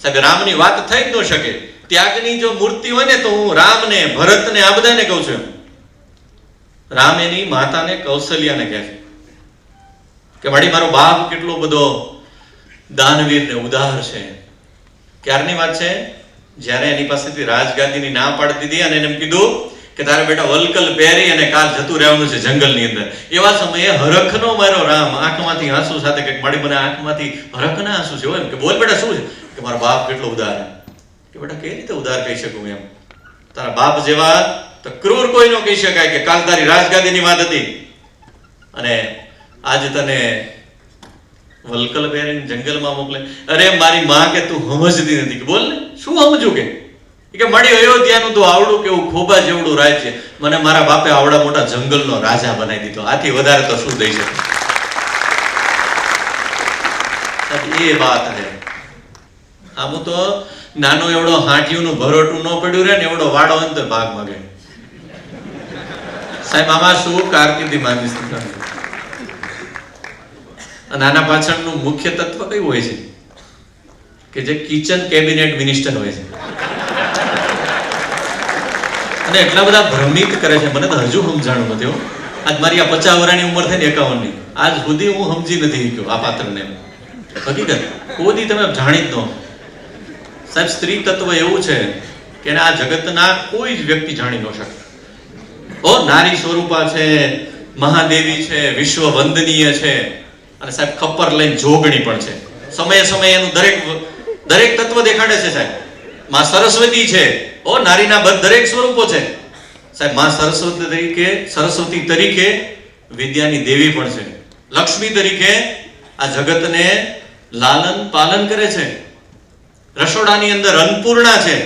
B: સાહેબ રામની વાત થઈ જ ન શકે. ત્યાગની જો મૂર્તિ હોય ને તો હું રામને, ભરતને, આ બધાને કહું છું. રામ એની માતાને કૌશલ્યાને કહે છે કે મારી મારો બાપ કેટલો બધો દાનવીર ને ઉદાર છે, ક્યારની વાત છે? જ્યારે એની પાસેથી રાજગાદીની ના પાડી દીધી અને એને એમ કીધું કે તારે બેટા વલકલ પહેરી અને કાલ જતું રહેવાનું છે જંગલની અંદર. એવા સમયે હરખનો મારો રામ આંખમાંથી આંસુ સાથે કંઈક મળી મને આંખમાંથી હરખના આંસુ છે. એમ કે બોલ બેટા શું છે? કે મારો બાપ કેટલો ઉદાર. કે બેટા કઈ રીતે ઉદાર કહી શકું એમ? તારા બાપ જેવા તો ક્રૂર કોઈ નો કહી શકાય કે કાલ તારી રાજગાદીની વાત હતી અને આજે તને વલકલ પહેરીને જંગલમાં મોકલે. અરે મારી માં કે તું સમજતી નથી. કે બોલ ને શું સમજુ? કે મળી અયોધ્યાનું તો આવડું કેવું ખોબા જેવડું રાજ્ય મને મારા બાપે આવડા મોટા જંગલનો રાજા બનાવી દીધો. આથી વધારે તો શું દઈ શકે? એ વાત છે. આમ તો નાનો એવડો હાંટિયુંનું ભરોટું ન પડ્યું રે ને એવડો વાડો અંતર ભાગ માગે. સાહેબ આમાં શું કારકિર્દી માંગી છે? અને આના પાછળનું મુખ્ય તત્વ કયું હોય છે? કે જે કિચન કેબિનેટ મિનિસ્ટર હોય છે. અને એટલા બધા ભ્રમિત કરે છે. મને તો હજુ સમજાણું નથી. આજ મારી આ 50 વર્ષની ઉંમર થઈ ને 51 ની આજ સુધી હું સમજી નથી શક્યો આ પાત્રને. હકીકત કોઈ તમે જાણી જ ન. સાહેબ સ્ત્રી તત્વ એવું છે કે આ જગતના કોઈ જ વ્યક્તિ જાણી ન શકે. ઓ નારી સ્વરૂપા છે, મહાદેવી છે, વિશ્વ વંદનીય છે અને સાહેબ ખપ્પર લઈને જોગણી પણ છે. સમયે સમયે એનું દરેક તત્વ દેખાડે છે સાહેબ. માં સરસ્વતી છે. ઓ નારીના દરેક સ્વરૂપો છે સાહેબ. માં સરસ્વતી તરીકે વિદ્યાની દેવી પણ છે. લક્ષ્મી તરીકે આ જગતને લાલન પાલન કરે છે. રસોડાની અંદર અન્નપૂર્ણા છે.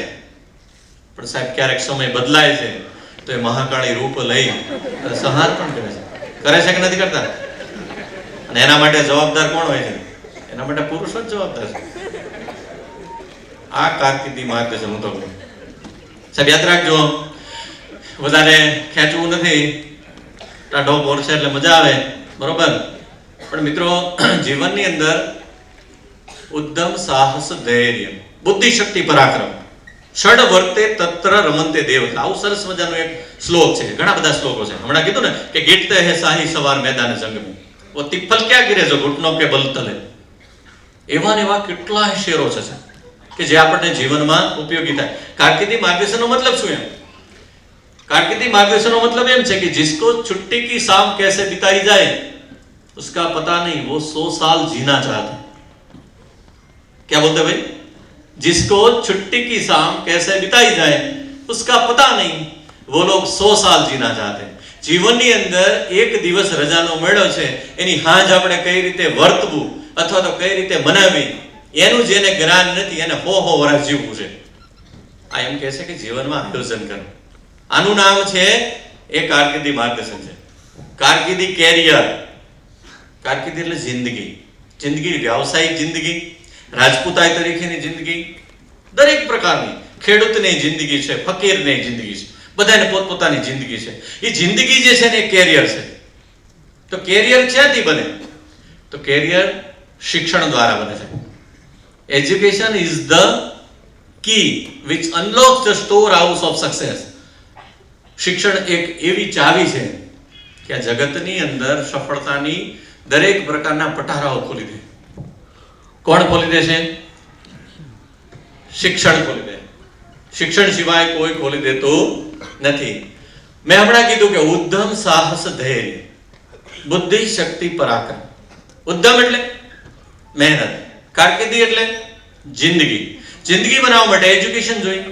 B: પણ સાહેબ ક્યારેક સમય બદલાય છે તો એ મહાકાળી રૂપ લઈ સંહાર પણ કરે છે. કરે છે કે નથી કરતા? અને એના માટે જવાબદાર કોણ હોય છે? એના માટે પુરુષો જ જવાબદાર છે. આ કારકિર્દી માર્ગદર્શન હું તો સાહેબ યાદ રાખજો. વધારે ખેંચવું નથી. ટાઢો બોર છે એટલે મજા આવે, બરોબર. પણ મિત્રો જીવનની અંદર ઉદ્દમ સાહસ ધૈર્ય બુદ્ધિ શક્તિ પરાક્રમ ષડ વર્તે તત્ર રમંતે દેવતા. આવું સરસ મજાનો એક શ્લોક છે. ઘણા બધા શ્લોકો છે. હમણાં કીધું ને કે ગીટતે હે સાહી સવાર મેદાન જંગ में वो तिप्पल क्या गिरे जो घुटनों के बल तले. એવા ને એવા કેટલા શેરો છે કે જે આપણને જીવનમાં ઉપયોગી થાય. કારકિર્દી માર્ગદર્શનનો મતલબ શું? એમ કારકિર્દી માર્ગદર્શનનો મતલબ એમ છે કે जिसको छुट्टी की शाम कैसे बिताई जाए उसका पता नहीं वो 100 साल जीना चाहते. क्या बोलते भाई? जिसको छुट्टी की शाम कैसे बिताई जाए उसका पता नहीं वो लोग 100 साल जीना चाहते. જીવનની અંદર એક દિવસ રજાનો મેળો છે એની હાંજ આપણે કઈ રીતે વર્તવું અથવા તો કઈ રીતે મનાવી એનું જેને જ્ઞાન નથી એને હો વર્ષ જીવવું છે. આ એમ કહે છે કે જીવનમાં આયોજન કરો. આનું નામ છે એ કારકિર્દી માર્ગદર્શન છે. કારકિર્દી કેરિયર. કારકિર્દી એટલે જિંદગી. જિંદગી વ્યાવસાયિક જિંદગી, રાજપૂતાઈ તરીકેની જિંદગી, દરેક પ્રકારની. ખેડૂતની જિંદગી છે, ફકીરની જિંદગી છે, બધાને પોતપોતાની જિંદગી છે. એ જિંદગી જે છે ને એ કેરિયર છે. તો કેરિયર ક્યાંથી બને? તો કેરિયર શિક્ષણ દ્વારા બને છે. Education is the key which unlocks the store house of success. શિક્ષણ એક એવી ચાવી છે કે આ જગતની અંદર સફળતાની દરેક પ્રકારના પટારાઓ ખોલી દે. કોણ ખોલી દે છે? શિક્ષણ ખોલી દે. શિક્ષણ સિવાય કોઈ ખોલી દેતું નથી. મેં હમણાં કીધું કે ઉદ્દમ સાહસ ધૈર્ય બુદ્ધિ શક્તિ પરાક્રમ. ઉદ્દમ એટલે મહેનત, કારકિર્દી એટલે જિંદગી. જિંદગી બનાવવા માટે એજ્યુકેશન જોઈએ.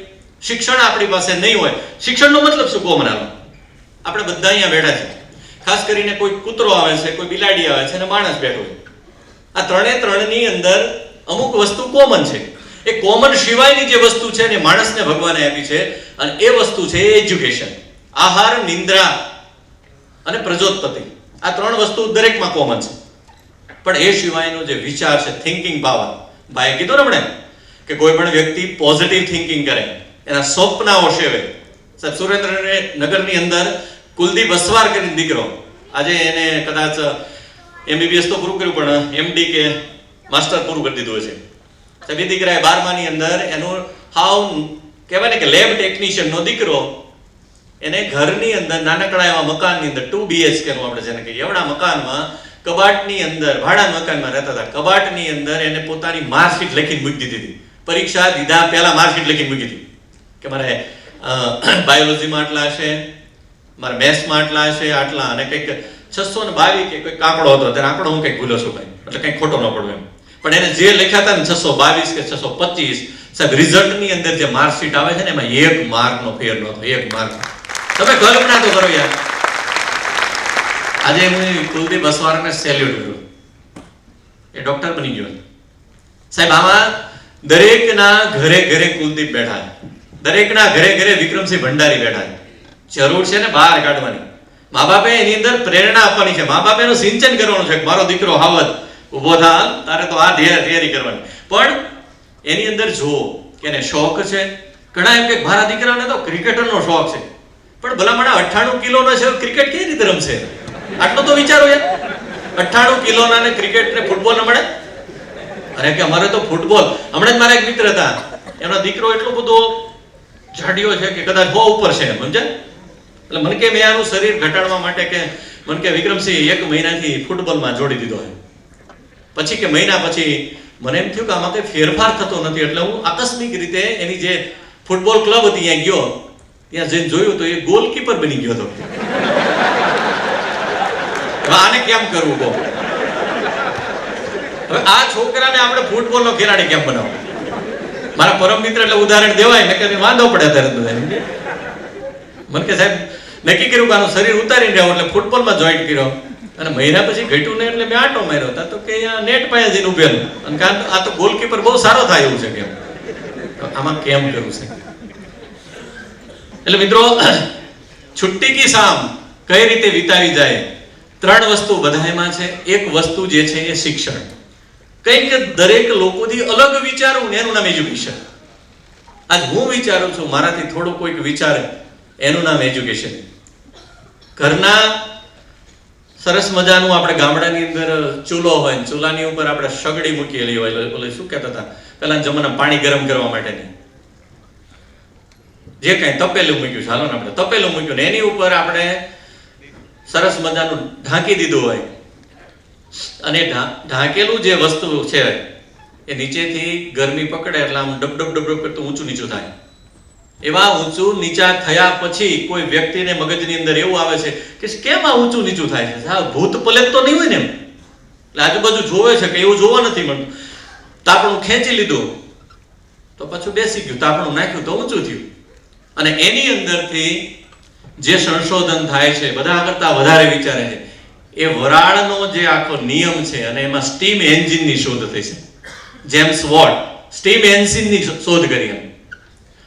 B: શિક્ષણ આપણી પાસે નહીં હોય. શિક્ષણનો મતલબ શું કહો મને? આપણે બધા અહીંયા બેઠા છે. ખાસ કરીને કોઈ કૂતરો આવે છે, કોઈ બિલાડી આવે છે અને માણસ બેઠો છે. આ ત્રણની અંદર અમુક વસ્તુ કોમન છે. એ કોમન સિવાયની જે વસ્તુ છે ને માણસને ભગવાને આપી છે અને એ વસ્તુ છે એજ્યુકેશન. આહાર, નિંદ્રા અને પ્રજોત્પત્તિ. આ 3 વસ્તુ દરેકમાં કોમન છે. પણ એ સિવાયનો જે વિચાર છે, થિંકિંગ પાવર. ભાઈએ કીધું ને હમણાં કે કોઈ પણ વ્યક્તિ પોઝિટિવ થિંકિંગ કરે, એના સ્વપ્નાઓ સેવે. સાહેબ સુરેન્દ્રનગરની અંદર કુલદીપ અસવાર કરીને દીકરો, આજે એને કદાચ MBBS તો પૂરું કર્યું પણ MD કે માસ્ટર પૂરું કરી દીધું છે. સાહેબ એ દીકરાએ 12માની અંદર એનું હાવ કહેવાય ને કે લેબ ટેકનિશિયનનો દીકરો એને ઘરની અંદર નાનકડા એવા મકાનની અંદર 2 BHK નું આપણે જેને કહીએ એવડા મકાનમાં કબાટની અંદર ભાડા મકાનમાં રહેતા હતા. કબાટની અંદર એને પોતાની માર્કશીટ લખીને મૂકી દીધી હતી. પરીક્ષા દીધા પહેલા માર્કશીટ લખી મૂકી હતી કે મારે બાયોલોજીમાં આટલા હશે, મારે મેથ્સમાં આટલા હશે, આટલા, અને કંઈક 622 કે કોઈ આંકડો હતો, ત્યારે આંકડો હું કંઈક ભૂલો છું ભાઈ, એટલે કંઈક ખોટો ન પડે એમ. પણ એને જે લખ્યા હતા ને 622 કે 625, સાહેબ રિઝલ્ટની અંદર જે માર્કશીટ આવે છે ને એમાં 1 માર્કનો ફેર નહોતો, 1 માર્ક. તમે કલ્પના તો કરો યાર. આજે હું કુલદીપ અસવારને સેલ્યુટ કરું, એ ડોક્ટર બની ગયો સાહેબ. આમાં દરેકના ઘરે ઘરે કુલદીપ બેઠા છે, દરેકના ઘરે ઘરે વિક્રમસિંહ ભંડારી બેઠા છે. જરૂર છે ને બહાર કાઢવાની. મા બાપે એની અંદર પ્રેરણા આપવાની છે, મા બાપે એનું સિંચન કરવાનું છે કે મારો દીકરો હાવત ઉભો થા, તારે તો આ તૈયારી કરવાની. પણ એની અંદર જુઓ કે એને શોખ છે. ઘણા એમ કે મારા દીકરાને તો ક્રિકેટરનો શોખ છે, પણ ભલામણા 98 કિલોનો છે, ક્રિકેટ કેવી રીતે રમશે? આટલું તો વિચારો યાર. 98 કિલોના ને ક્રિકેટ ને ફૂટબોલ રમડે? અરે કે અમારે તો ફૂટબોલ. હમણાં જ મારા એક મિત્ર હતા, એનો દીકરો એટલો બધો જાડિયો છે કે કદાચ 100 ઉપર છે, સમજ્યા? એટલે મને કે મેં આનું શરીર ઘટાડવા માટે કે મને કે વિક્રમસિંહ 1 મહિનાથી ફૂટબોલમાં જોડી દીધો છે. પછી કે મહિના પછી મને એમ થયું કે આમાં કંઈ ફેરફાર થતો નથી, એટલે હું આકસ્મિક રીતે એની જે ફૂટબોલ ક્લબ હતી ત્યાં ગયો, ત્યાં જઈને જોયું તો એ ગોલકીપર બની ગયો હતો. આને કેમ કરવું કહો? હવે આ છોકરાને આપણે ફૂટબોલનો ખેલાડી કેમ બનાવો? મારા પરમ મિત્ર એટલે ઉદાહરણ દેવાય ને કે વાંધો પડે ત્યારે બધા. મને કે સાહેબ નક્કી કર્યું કે આનું શરીર ઉતારીને રહેવું, એટલે ફૂટબોલમાં જોઈન્ટ કર્યો. અને મહિના પછી ઘટ્યું ને એટલે મેં આંટો માર્યો હતા તો કે અહીંયા નેટ પાસે જઈને ઉભેલું, અને આ તો ગોલકીપર બહુ સારો થાય એવું છે કેમ. આમાં કેમ કરવું છે? એટલે મિત્રો, છુટ્ટી કી શામ કઈ રીતે વિતાવી જાય, 3 વસ્તુ બધામાં છે. એક વસ્તુ જે છે એ શિક્ષણ. કંઈક દરેક લોકોથી અલગ વિચારવું ને એનું નામ એજ્યુકેશન. આજ હું વિચારું છું, મારાથી થોડું કોઈક વિચારે એનું નામ એજ્યુકેશન. ઘરના સરસ મજાનું આપણે ગામડાની અંદર ચૂલો હોય, ચૂલાની ઉપર આપણે સગડી મૂકેલી હોય, ઓલે શું કહેતા હતા પેલા જમાના પાણી ગરમ કરવા માટેની, જે કઈ તપેલું મૂક્યું, ચાલો ને આપણે તપેલું મૂક્યું ને એની ઉપર આપણે સરસ મજાનું ઢાંકી દીધું હોય, અને ઢાંકેલું જે વસ્તુ છે એ નીચેથી ગરમી પકડે એટલે આમ ડબ ડબ ડબ કરતું ઊંચું નીચું થાય. એવા ઊંચું નીચા થયા પછી કોઈ વ્યક્તિને મગજની અંદર એવું આવે છે કે કેમ આ ઊંચું નીચું થાય છે? હા, ભૂત પલેત તો નહીં હોય ને એમ. એટલે આજુબાજુ જોવે છે કે એવું જોવા નથી મળતું. તાપણું ખેંચી લીધું તો પાછું બેસી ગયું, તાપણું નાખ્યું તો ઊંચું થયું. અને એની અંદરથી જે સંશોધન થાય છે, બધા કરતા વધારે વિચારે છે, એ વરાળનો જે આખો નિયમ છે, અને એમાં સ્ટીમ એન્જિનની શોધ થઈ છે. જેમ્સ વોટ સ્ટીમ એન્જિનની શોધ કરી.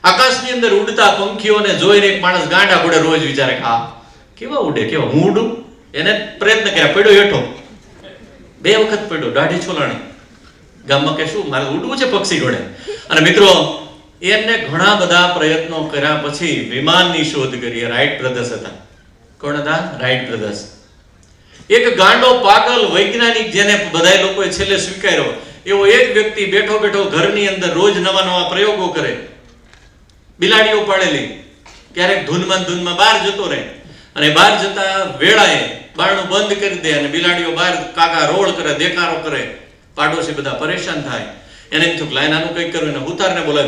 B: આકાશની અંદર ઉડતા પંખીઓને જોઈને એક માણસ ગાંડા ઘોડે રોજ વિચારે કે આ કેવા ઉડે, કેવા હું ઉડું? એને પ્રયત્ન કર્યા, પડ્યો હેઠો 2 વખત પડ્યો, દાઢી છોલાણી. ગામમાં કે શું મારે ઉડવું છે પક્ષી ઘોડે? અને મિત્રો, એમને ઘણા બધા પ્રયત્નો કર્યા પછી વિમાનની શોધ કરી. રાઇટ બ્રધર્સ હતા. કોણ હતા? Wright brothers. એક ગાંડો પાગલ વૈજ્ઞાનિક જેને બધા લોકોએ છેલ્લે સ્વીકાર્યો, એવો એક વ્યક્તિ બેઠો બેઠો ઘરની અંદર રોજ નવા નવા પ્રયોગો કરે. બિલાડીઓ પાડેલી, ક્યારેક ધૂનમાં બહાર જતો રહે, અને બહાર જતા વેળાએ બારણું બંધ કરી દે, અને બિલાડીઓ બહાર કાકા રોળ કરે, દેકારો કરે. પાડોશી બધા પરેશાન થાય. એને એમ થયું લાઈન આનું કંઈક કરવું. એને ઉતારને બોલાવે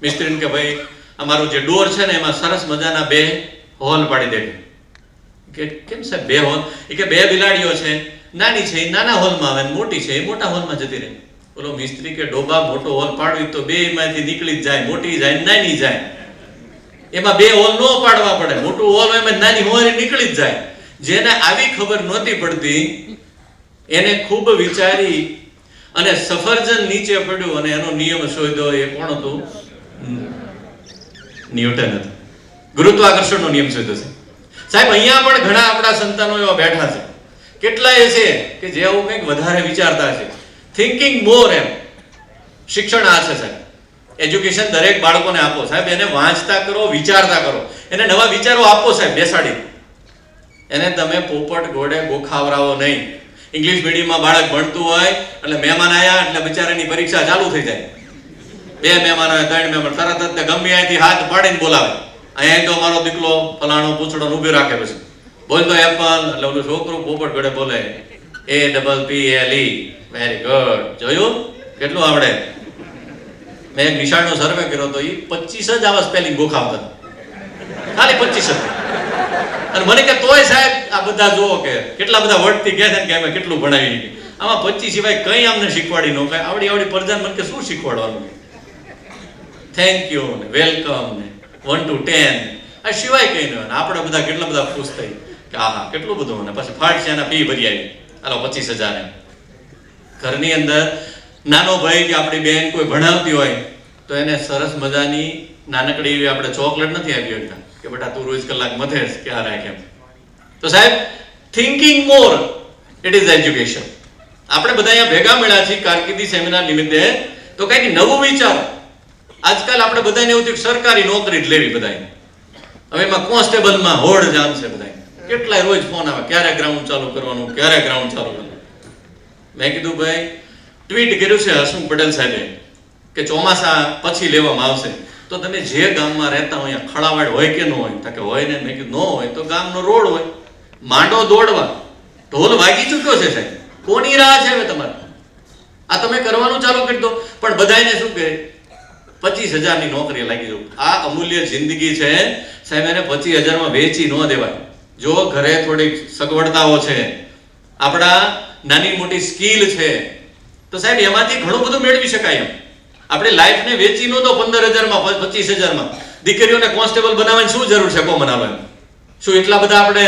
B: મિસ્ત્રીને કે ભાઈ અમારું જે ડોર છે ને એમાં સરસ મજાના 2 હોલ પાડી દે. કે કેમ સાહેબ 2 હોલ? એ કે 2 બિલાડીઓ છે, નાની છે એ નાના હોલમાં આવે, મોટી છે એ મોટા હોલમાં જતી રહે. બોલો મિસ્ત્રી કે ડોબા મોટો હોલ પાડવી તો 2 માંથી નીકળી જ જાય, મોટી જાય નાની જાય. એમાં 2 હોલ ન પાડવા પડે, મોટું હોલ એમાં નાની હોલ નીકળી જ જાય. જેને આવી ખબર નહોતી પડતી એને ખૂબ વિચારી અને સફરજન નીચે પડ્યું અને એનો નિયમ શોધ્યો. એ કોણ હતું? ન્યૂટન હતું. ગુરુત્વાકર્ષણનો નિયમ શોધ્યો છે. સાહેબ, અહીંયા પણ ઘણા આપણા સંતાનો એવા બેઠા છે, કેટલાય છે કે જે આવું કંઈક વધારે વિચારતા છે. થિંકિંગ મોર એમ. શિક્ષણ આ છે સાહેબ. એજ્યુકેશન દરેક બાળકોને આપો સાહેબ. એને વાંચતા કરો, વિચારતા કરો, એને નવા વિચારો આપો સાહેબ, બેસાડી. એને તમે પોપટ ઘોડે ગોખાવરાવો નહીં. ઇંગ્લિશ મીડિયમમાં બાળક ભણતું હોય એટલે મહેમાન આવ્યા એટલે બિચારાની પરીક્ષા ચાલુ થઈ જાય. 2 મહેમાન હોય, 3 મહેમાન, તરત જ ગમે અહીંથી હાથ પાડીને બોલાવે. અહીંયા તો મારો દીકરો ફલાણો પૂછડો ઊભી રાખે, પછી બોલતો એપલ, એટલે ઓલું છોકરું પોપટ ઘોડે બોલે APPLE. Very good. જોયું કેટલું આવડે?
C: મેં એક નિશાળનો સર્વે કર્યો હતો, એ 25 જ આવા સ્પેલિંગ ગોખાવતા, ખાલી 25 જ. અને મને કે તોય સાહેબ આ બધા જુઓ કે કેટલા બધા વર્ડથી કહે છે કે અમે કેટલું ભણાવી, આમાં 25 સિવાય કંઈ અમને શીખવાડી ન, કઈ આવડી પ્રજાને મને કે શું શીખવાડવાનું, થેન્ક યુ ને વેલકમ ને 1 to 10 આ સિવાય કંઈ નહીં. આપણે બધા કેટલા બધા ખુશ થઈ કે આહા કેટલું બધું. અને પછી ફાટ છે એના ફી ભરી આવી, હાલો 25,000. ઘરની અંદર નાનો ભાઈ કે આપણી બેન કોઈ ભણાવતી હોય તો એને સરસ મજાની નાનકડી એવી આપણે ચોકલેટ નથી આપી શકતા કે બેટા તું રોજ કલાક મથેશ કે આ રાખ એમ. તો સાહેબ thinking more it is education. આપણે બધા અહીંયા ભેગા મળ્યા છીએ કારકિર્દી સેમિનાર નિમિત્તે, તો કંઈક નવું વિચારો. આજકાલ આપણે બધાને એવું થયું સરકારી નોકરી જ લેવી બધાને. હવે એમાં કોન્સ્ટેબલમાં હોડ જામ છે બધા, કેટલાય રોજ ફોન આવે ક્યારે ગ્રાઉન્ડ ચાલુ કરવાનું, ક્યારે ગ્રાઉન્ડ ચાલુ કરવાનું. મેં કીધું ભાઈ ટ્વીટ કર્યું છે હસમુખ પટેલ સાહેબે કે ચોમાસા પછી લેવામાં આવશે, તો તમે જે ગામમાં રહેતા હોય ખળાવાડ હોય કે ન હોય, કે હોય ને. મેં કીધું ન હોય તો ગામનો રોડ હોય, માંડો દોડવા, ઢોલ વાગી ચૂક્યો છે સાહેબ, કોની રાહ છે હવે તમારે? આ તમે કરવાનું ચાલુ કરી દો. પણ બધાને શું કહે 25,000ની નોકરી લાગી જવું. આ અમૂલ્ય જિંદગી છે સાહેબ, એને 25,000માં વેચી ન દેવાય. જો ઘરે થોડીક સગવડતાઓ છે, આપણા નાની મોટી સ્કિલ છે, તો સાહેબ એમાંથી ઘણું બધું મેળવી શકાય એમ. આપણે લાઈફને વેચી ન દો 15,000માં 25,000માં. દીકરીઓને કોન્સ્ટેબલ બનાવવાની શું જરૂર છે કો બનાવો એમ? શું એટલા બધા આપણે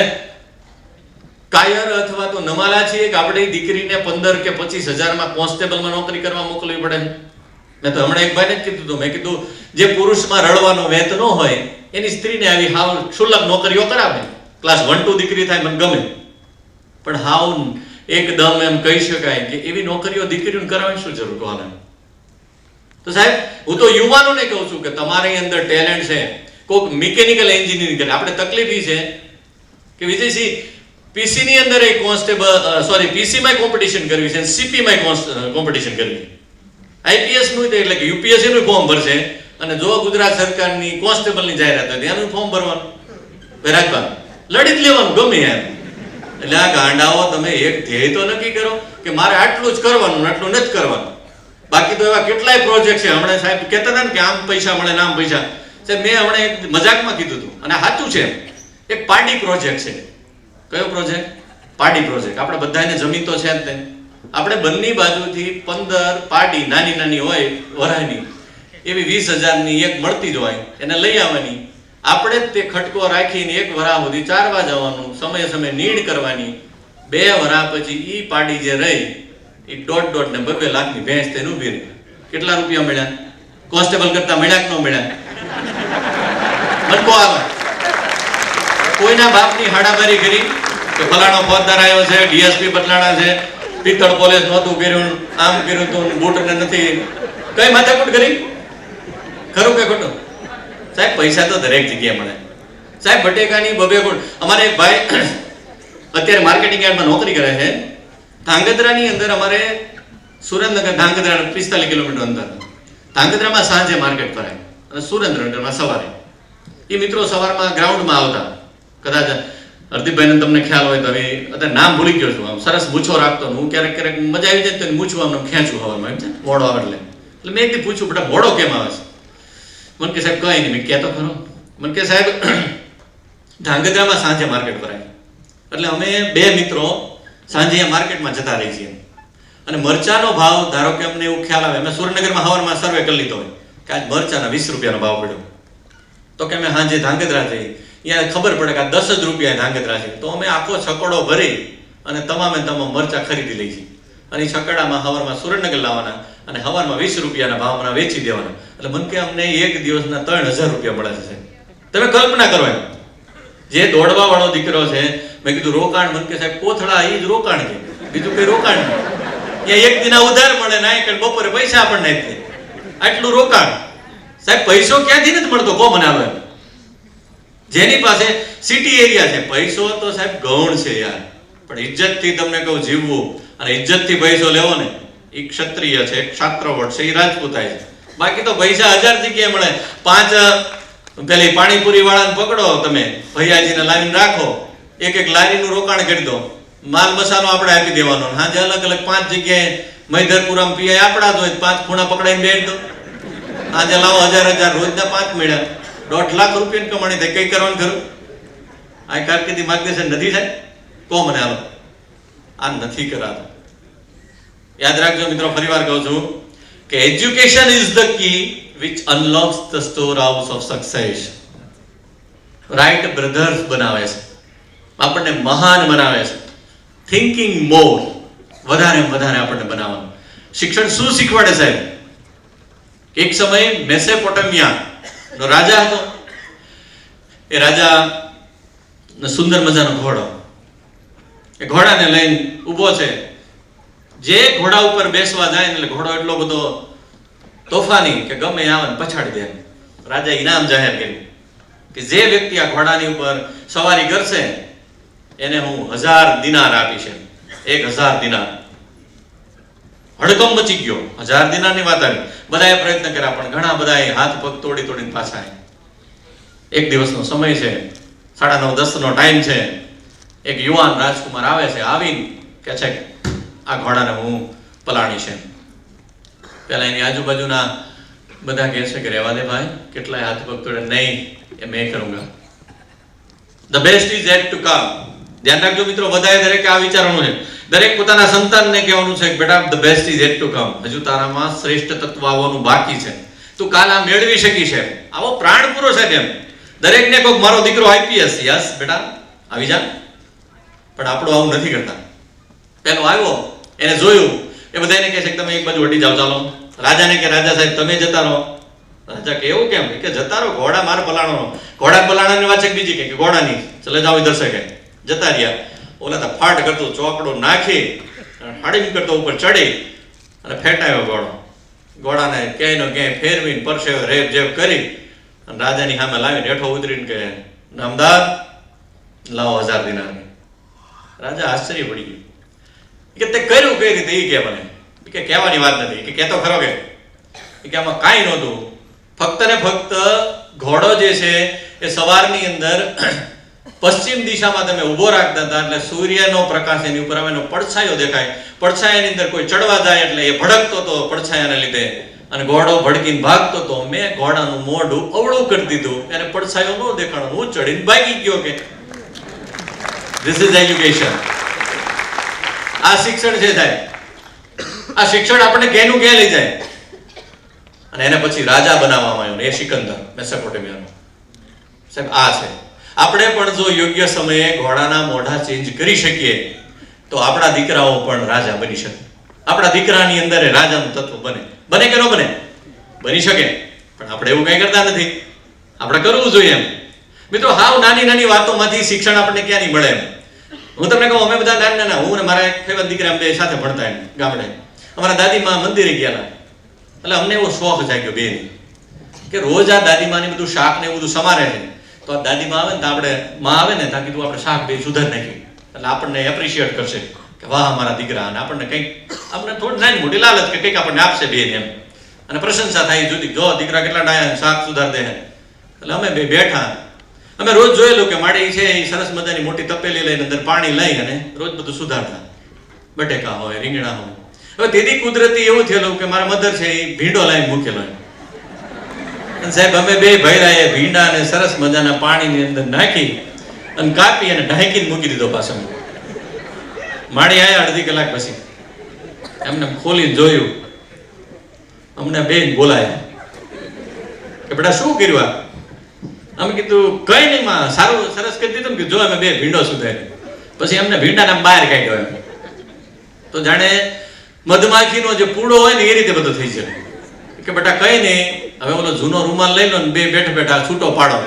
C: કાયર અથવા તો નમાલા છીએ કે આપણે દીકરીને 15 કે 25,000માં કોન્સ્ટેબલમાં નોકરી કરવા મોકલવી પડે? મેં તો હમણાં એક ભાઈને જ કીધું હતું, મેં કીધું જે પુરુષમાં રળવાનો વેત ન હોય એની સ્ત્રીને આવી હાવ ક્ષુલ્લક નોકરીઓ કરાવે. ક્લાસ 1 2 દીકરી થાય મને ગમે, પણ હાવ એકદમ એમ કહી શકાય કે એવી નોકરીઓ દીકરીઓને કરાવવાની શું જરૂર કોને? તો સાહેબ હું તો યુવાનોને કહું છું કે તમારી અંદર ટેલેન્ટ છે, કોઈક મિકેનિકલ એન્જિનિયરિંગ કરે. આપણે તકલીફ એ છે કે વિજયસિંહ પીસી ની અંદર એક કોન્સ્ટેબલ પીસી માં કોમ્પિટિશન કરવી છે, સીપી માં કોમ્પિટિશન કરવી. આઈપીએસ નું એટલે કે યુપીએસસી નું ફોર્મ ભરશે, અને જો ગુજરાત સરકારની કોન્સ્ટેબલની જાહેરાત હોય એનું ફોર્મ ભરવાનું, રાખવાનું, લડી જ લેવાનું ગમે યાર. એટલે આ ગાંડાઓ તમે એક ધ્યેય તો નક્કી કરો કે મારે આટલું જ કરવાનું, આટલું નથી કરવાનું. બાકી તો એવા કેટલાય પ્રોજેક્ટ છે. હમણાં સાહેબ કહેતા હતા ને કે આમ પૈસા મળે નામ પૈસા. સાહેબ મેં હમણાં એક મજાકમાં કીધું હતું અને સાચું છે, એક પાડી પ્રોજેક્ટ છે. કયો પ્રોજેક્ટ? પાડી પ્રોજેક્ટ. આપણે બધાને જમીન તો છે જ ને, આપણે બંને બાજુથી 15 પાડી નાની નાની હોય વરાયની, એવી 20,000ની એક મળતી જ હોય, એને લઈ આવવાની. આપણે જ તે ખટકો રાખીને એક વરા સુધી ચારવા જવાનું, સમયે સમયે નીણ કરવાની. 2 વરા પછી ઈ પાડી જે રહી એ 1.5 ને 2 લાખની ભેંસ તેને ઊભી રહી. કેટલા રૂપિયા મળ્યા? કોન્સ્ટેબલ કરતા મળ્યા કે ન મળ્યા? મનકો આવે કોઈના બાપની હાડામારી કરી કે ફલાણો ફોજદાર આવ્યો છે, ડીએસપી બદલાણા છે, પિત્તળ પોલીસ નહોતું કર્યું, આમ કર્યું તું, બૂટને નથી, કઈ માથાકૂટ કરી? ખરું કે ખોટું? સાહેબ પૈસા તો દરેક જગ્યાએ મળે. સાહેબ બટેકાની 2 ગુણ. અમારે એક ભાઈ અત્યારે માર્કેટિંગ યાર્ડમાં નોકરી કરે છે. ધાંગધ્રાની અંદર અમારે સુરેન્દ્રનગર ધાંગધ્રા 45 કિલોમીટર અંદર. ધાંગધ્રામાં સાંજે માર્કેટ ભરાય અને સુરેન્દ્રનગરમાં સવારે. એ મિત્રો સવારમાં ગ્રાઉન્ડમાં આવતા, કદાચ હરદીપભાઈને તમને ખ્યાલ હોય તો હવે અત્યારે નામ ભૂલી ગયો છું. આમ સરસ મૂછો રાખતો, હું ક્યારેક ક્યારેક મજા આવી જાય તો મૂછું આમ ખેંચું હવામાં, એમ છે મોડો આવે એટલે. એટલે મેં એકથી પૂછ્યું બેટા મોડો કેમ આવે છે? મને કે સાહેબ કઈ નહીં. મેં કહેતો ખરો. મને કે સાહેબ ધાંગધ્રામાં સાંજે માર્કેટ ભરાય, એટલે અમે 2 મિત્રો સાંજે અહીંયા માર્કેટમાં જતા રહી છીએ. અને મરચાનો ભાવ ધારો કે અમને એવું ખ્યાલ આવે, અમે સુરેન્દ્રનગરમાં હવારમાં સર્વે કરી લીધો હોય કે આજ મરચાના 20 રૂપિયાનો ભાવ પડ્યો, તો કે અમે સાંજે ધાંગધ્રા જઈએ, અહીંયા ખબર પડે કે આ 10 જ રૂપિયા ધાંગધ્રા છે, તો અમે આખો છકડો ભરી અને તમામે તમામ મરચા ખરીદી લઈ છીએ. અને એ છકડામાં હવારમાં સુરેન્દ્રનગર લાવવાના અને હવારમાં 20 રૂપિયાના ભાવમાં વેચી દેવાના. એટલે મને કે અમને એક દિવસના 3,000 રૂપિયા મળે છે. તમે કલ્પના કરો એમ. જે દોડવા વાળો દીકરો છે, મેં કીધું રોકાણ, મને કે સાહેબ કોથળા એ જ રોકાણ છે, બીજું કઈ રોકાણ નહીં. ત્યાં એક દિના ઉધાર મળે ના, કે બપોરે પૈસા આપણને આપી દે, આટલું રોકાણ. સાહેબ પૈસો ક્યાંથી નથી મળતો કો મને આવે? જેની પાસે સિટી એરિયા છે, પૈસો તો સાહેબ ગૌણ છે યાર, પણ ઇજ્જતથી તમને કહું જીવવું અને ઇજ્જતથી પૈસો લેવો ને, એ ક્ષત્રિય છે, ક્ષાત્રવટ છે, એ રાજપૂતાય છે. બાકી તો પૈસા 1000 જગ્યાએ મળે. 5 પેલી પાણીપુરી વાળાને પકડો તમે, ભૈયાજીને લાવીને રાખો, એક લારીનું રોકાણ કરી દો, માલ મસાલો આપણે આપી દેવાનો, હાજે અલગ અલગ 5 જગ્યાએ મૈધરપુરામાં પીઆઈ આપણા જ હોય, 5 ખૂણા પકડાઈને બેઠ દો. આજે લાવો 1000 રોજના 5 મળ્યા, 1.5 લાખ રૂપિયાની કમાણી થાય, કઈ કરવાનું ખરું? આ કારકિર્દી માર્ગદર્શન નથી થાય? કહો મને હાલો, આ નથી કરાતું. યાદ રાખજો મિત્રો, ફરીવાર કહું છું કે education is the key which unlocks the storehouse of success. Wright brothers બનાવે છે, આપણને મહાન બનાવે છે. થિંકિંગ મોર, વધારે આપણને બનાવવાનું. શિક્ષણ શું શીખવાડે સાહેબ? એક સમયે મેસોપોટેમિયા નો રાજા હતો. એ રાજા સુંદર મજાનો ઘોડો, એ ઘોડાને લઈને ઊભો છે. જે ઘોડા ઉપર બેસવા જાય એટલે ઘોડો એટલો બધો તોફાની કે ગમે આવે ને પછાડી દે. રાજા ઇનામ જાહેર કર્યું કે જે વ્યક્તિ આ ઘોડાની ઉપર સવારી કરશે એને હું 1000 દિનાર આપીશ. 1000 દિનાર. હડકંપ મચી ગયો. 1000 દિનારની વાત આવી. બધાએ પ્રયત્ન કર્યા પણ ઘણા બધાએ હાથ પગ તોડીને પાછા આવ્યા. એક દિવસનો સમય છે, 9:30-10 નો ટાઈમ છે. એક યુવાન રાજકુમાર આવે છે, આવીને કે છે આ ઘોડાને હું પલાણી છે. પેલા એની આજુબાજુના બધા કહે છે કે રહેવા દે ભાઈ, કેટલાય હાથ પગ તોડે. નહીં, એ મેં કरूंगा. The best is yet to come. ધ્યાન રાખજો મિત્રો, બધાએ દરેકે આ વિચારવાનું છે. દરેક પોતાના સંતાનને કહેવાનું છે કે બેટા the best is yet to come. હજુ તારામાં શ્રેષ્ઠ તત્વ આવવાનું બાકી છે. તું કાલ આ મેળવી શકીશ. આવો પ્રાણ પૂરો છે તેમ. દરેકને કહો મારો દીકરો આઈપીએસ. યસ બેટા આવી જા. પણ આપણો આવું નથી કરતા. પેલો આવ્યો, એને જોયું, એ બધાને કહે છે કે તમે એક બાજુ હટી જાઓ, ચાલો. રાજાને કે રાજા સાહેબ તમે જતા રહો. રાજા કે એવું કેમ? કે જતા રહો, ઘોડા મારે પલાણો. ઘોડા પલાણાની વાત છે બીજી કે ઘોડાની. ચલે જાઓ ઇધર સે કે જતા રહ્યા. ઓલા તો ફાટ કરતો ચોકડો નાખી હાડીમ કરતો ઉપર ચડી અને ફેટાયો ઘોડો. ઘોડાને ક્યાંયનો ક્યાંય ફેરવીને પરસેવે રેપ જેપ કરી અને રાજાની સામે લાવીને હેઠો ઉતરીને કે નામદાર લાવો 1000 દિનાર. રાજા આશ્ચર્ય પડી ગયું કે તે કર્યું કઈ રીતે? એ કે મને કે કહેવાની વાત નથી. કે કહેતો ખરો કે આમાં કાંઈ નહોતું. ફક્ત ને ફક્ત ઘોડો જે છે એ સવારની અંદર પશ્ચિમ દિશામાં તમે ઊભો રાખતા હતા એટલે સૂર્યનો પ્રકાશ એની ઉપર આવે, એનો પડછાયો દેખાય. પડછાયાની અંદર કોઈ ચડવા જાય એટલે એ ભડકતો હતો પડછાયાને લીધે અને ઘોડો ભડકીને ભાગતો હતો. મેં ઘોડાનું મોઢું અવળું કરી દીધું, એને પડછાયો ન દેખાણો, હું ચડીને ભાગી ગયો. કે ધીસ ઇઝ એજ્યુકેશન. આ શિક્ષણ છે સાહેબ. આ શિક્ષણ આપણે ક્યાંનું ક્યાં લઈ જાય. અને એને પછી રાજા બનાવવામાં આવ્યો, એ સિકંદર મેસોપોટેમિયાનો. સાહેબ આ છે. આપણે પણ જો યોગ્ય સમયે ઘોડાના મોઢા ચેન્જ કરી શકીએ તો આપણા દીકરાઓ પણ રાજા બની શકે. આપણા દીકરાની અંદર રાજાનું તત્વ બને કે ન બને? બની શકે. પણ આપણે એવું કઈ કરતા નથી. આપણે કરવું જોઈએ એમ. મિત્રો હાવ નાની નાની વાતોમાંથી શિક્ષણ આપણને ક્યાં નહીં મળે એમ. હું તમને કહું, અમે બધા નાના, હું ને મારા એક ફેવર દીકરા બે સાથે ભણતા એમ ગામડે. અમારા દાદીમાં મંદિરે ગયેલા એટલે અમને એવો શોખ જાગ્યો બે કે રોજ આ દાદીમાની બધું શાક ને એવું બધું સમારે છે. તો આ દાદીમાં આવે ને તો આપણે માં આવે ને ત્યાં કીધું આપણે શાક બે સુધાર નાખ્યું એટલે આપણને એપ્રિશિએટ કરશે કે વાહ મારા દીકરા. અને આપણને કંઈક આપણે થોડી નાની મોટી લાલચ કે કંઈક આપણને આપશે બે એમ. અને પ્રશંસા થાય જુદી, જો દીકરા કેટલા ડાયા શાક સુધાર દે. એટલે અમે બે બેઠા. અમે રોજ જોયેલું કે માડી છે એ સરસ મજાની મોટી તપેલી લઈને અંદર પાણી લઈ અને રોજ બધું સુધારતા. બટેકા હોય, રીંગણા હોય. હવે તેથી કુદરતી એવું થયેલું કે મારા મધર છે એ ભીંડો લાવીને મૂકેલો. સાહેબ અમે બે ભૈરાએ ભીંડાને સરસ મજાના પાણીની અંદર નાખી અને કાપી અને ઢાંકીને મૂકી દીધો પાછો. માડી આયા અડધી કલાક પછી એમને ખોલીને જોયું. અમને બેન બોલાયા કે બેટા શું કર્યું? અમે કીધું કઈ નહીં માં, સારું સરસ કરી દીધું કે જો અમે બે ભીંડો સુધારી. પછી એમને ભીંડાના બહાર કાઢ્યો એમ. તો જાણે મધમાખીનો જે પૂડો હોય ને એ રીતે બધું થઈ જાય કે બેટા કઈ નહીં, હવે ઓલો જૂનો રૂમાલ લઈ લો ને બે બેઠા બેઠા છૂટો પાડો.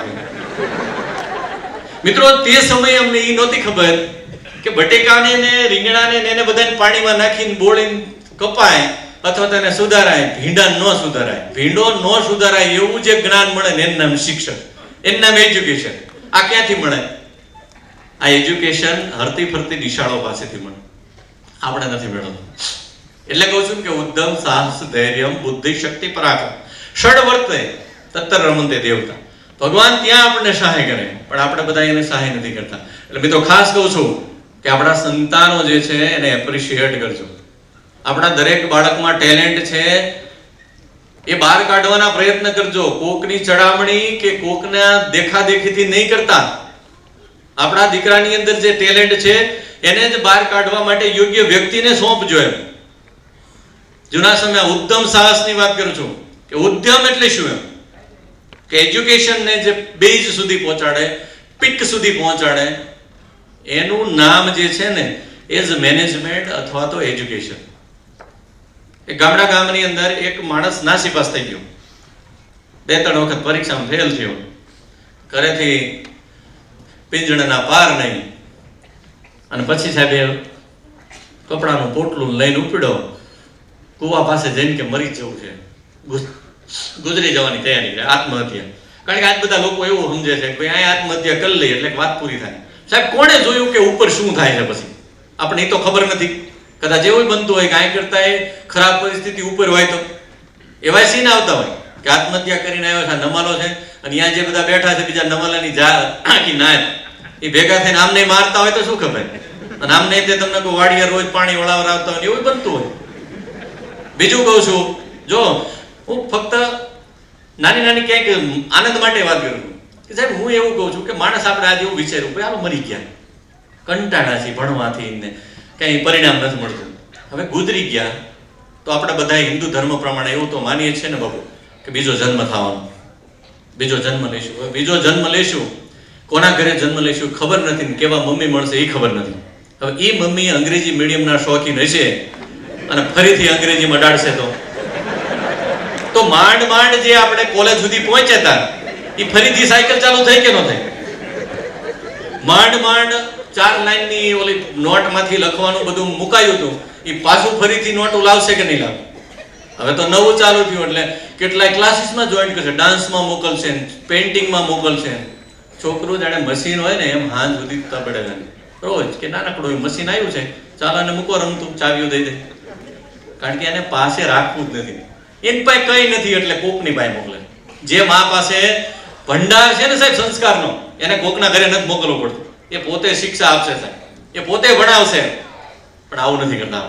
C: મિત્રો તે સમયે અમને એ નહોતી ખબર કે બટેકાને ને રીંગણાને ને એને બધાને પાણીમાં નાખીને બોળીને કપાય અથવા તેને સુધારાય, ભીંડા ન સુધારાય. ભીંડો ન સુધારાય એવું જે જ્ઞાન મળે ને એનું નામ શિક્ષણ, એનું નામ એજ્યુકેશન. આ ક્યાંથી મળે? આ એજ્યુકેશન હરતી ફરતી નિશાળો પાસેથી મળે, આપણે નથી મેળવતું. એટલે કહું છું કે ઉદ્દમ સાહસ ધૈર્યમ બુદ્ધિ શક્તિ પરાક્રમ ષડ વર્તે તત્તર રમંતે દેવતા. ભગવાન ત્યાં આપણને સહાય કરે પણ આપણે બધા એને સહાય નથી કરતા. એટલે મિત્રો ખાસ કહું છું કે આપણા સંતાનો જે છે એને એપ્રિશિએટ કરજો. આપણા દરેક બાળકમાં ટેલેન્ટ છે એ બહાર કાઢવાના પ્રયત્ન કરજો. કોકની ચડામણી કે કોકના દેખાદેખીથી નહીં કરતા. આપણા દીકરાની અંદર જે ટેલેન્ટ છે એને જ બહાર કાઢવા માટે યોગ્ય વ્યક્તિને સોંપજો. એમ જૂના સમય ઉદ્યમ સાહસની વાત કરું છું કે ઉદ્યમ એટલે શું? એમ કે એજ્યુકેશનને જે બેઝ સુધી પહોંચાડે, પીક સુધી પહોંચાડે, એનું નામ જે છે ને એ જ મેનેજમેન્ટ અથવા તો એજ્યુકેશન. એ ગામની અંદર એક માણસ નાસીપાસ થઈ ગયો, 2-3 વખત પરીક્ષામાં ફેલ થયો, ઘરેથી પિંજણાના પાર નહીં, અને પછી સાહેબ કપડાનું પોટલું લઈને ઉપડ્યો, કુવા પાસે જઈને કે મરી જવું છે, ગુજરી જવાની તૈયારી છે, આત્મહત્યા. કારણ કે આજ બધા લોકો એવું સમજે છે કે ભાઈ અહીંયા આત્મહત્યા કરી લઈએ એટલે વાત પૂરી થાય. સાહેબ કોણે જોયું કે ઉપર શું થાય છે? પછી આપણે એ તો ખબર નથી. કદાચ એવું બનતું હોય કે આ કરતા એ ખરાબ પરિસ્થિતિ ઉપર હોય તો એવા સીન આવતા હોય કે આત્મહત્યા કરીને આવ્યો છે, નમાલો છે, અને અહીંયા જે બધા બેઠા છે બીજા નમાલાની આખી નાય એ ભેગા થઈને આમને મારતા હોય તો શું ખબર? અને આમને તે તમને કોઈ વાડિયા રોજ પાણી વળાવરાવતા હોય એવું બનતું હોય. બીજું કહું છું, જો હું ફક્ત નાની ક્યાંક આનંદ માટે વાત કરું છું કે સાહેબ હું એવું કહું છું કે માણસ આપણે આજે એવું વિચાર્યું કે હાલો મરી ગયા, કંટાળા છે ભણવાથી ને કંઈ પરિણામ નથી મળતું, હવે ગુજરી ગયા તો આપણે બધા હિન્દુ ધર્મ પ્રમાણે એવું તો માનીએ છીએ ને બાબુ કે બીજો જન્મ થવાનો, બીજો જન્મ લઈશું. હવે બીજો જન્મ લઈશું, કોના ઘરે જન્મ લઈશું ખબર નથી, ને કેવા મમ્મી મળશે એ ખબર નથી. હવે એ મમ્મી અંગ્રેજી મીડિયમના શોખીન હશે અને ફરીથી અંગ્રેજીમાં ડાળશે તો માંડ જે આપણે કોલેજ સુધી પહોંચ્યા હતા એ ફરીથી સાયકલ ચાલુ થઈ કે ન થઈ? માંડ 4 લાઈનની ઓલી નોટમાંથી લખવાનું બધું મુકાયું હતું, એ પાછું ફરીથી નોટ લાવશે કે નહીં લાવે? હવે તો નવું ચાલુ થયું એટલે કેટલાય ક્લાસીસમાં જોઈન કરશે, ડાન્સમાં મોકલશે, પેઇન્ટિંગમાં મોકલશે. છોકરું જાણે મશીન હોય ને એમ હાથ સુધી તબડે રોજ કે નાનકડું મશીન આવ્યું છે, ચાલો એને મૂકો રમતું, ચાવીઓ દઈ દે. કારણ કે એને પાસે રાખવું જ નથી, એની પાસે કઈ નથી એટલે કોકની પાસે મોકલે. જે મા પાસે ભંડાર છે ને સાહેબ સંસ્કારનો, એને કોકના ઘરે નથી મોકલવો પડતું. એ પોતે શિક્ષા આપશે સાહેબ, એ પોતે ભણાવશે, પણ આવું નથી કરતા.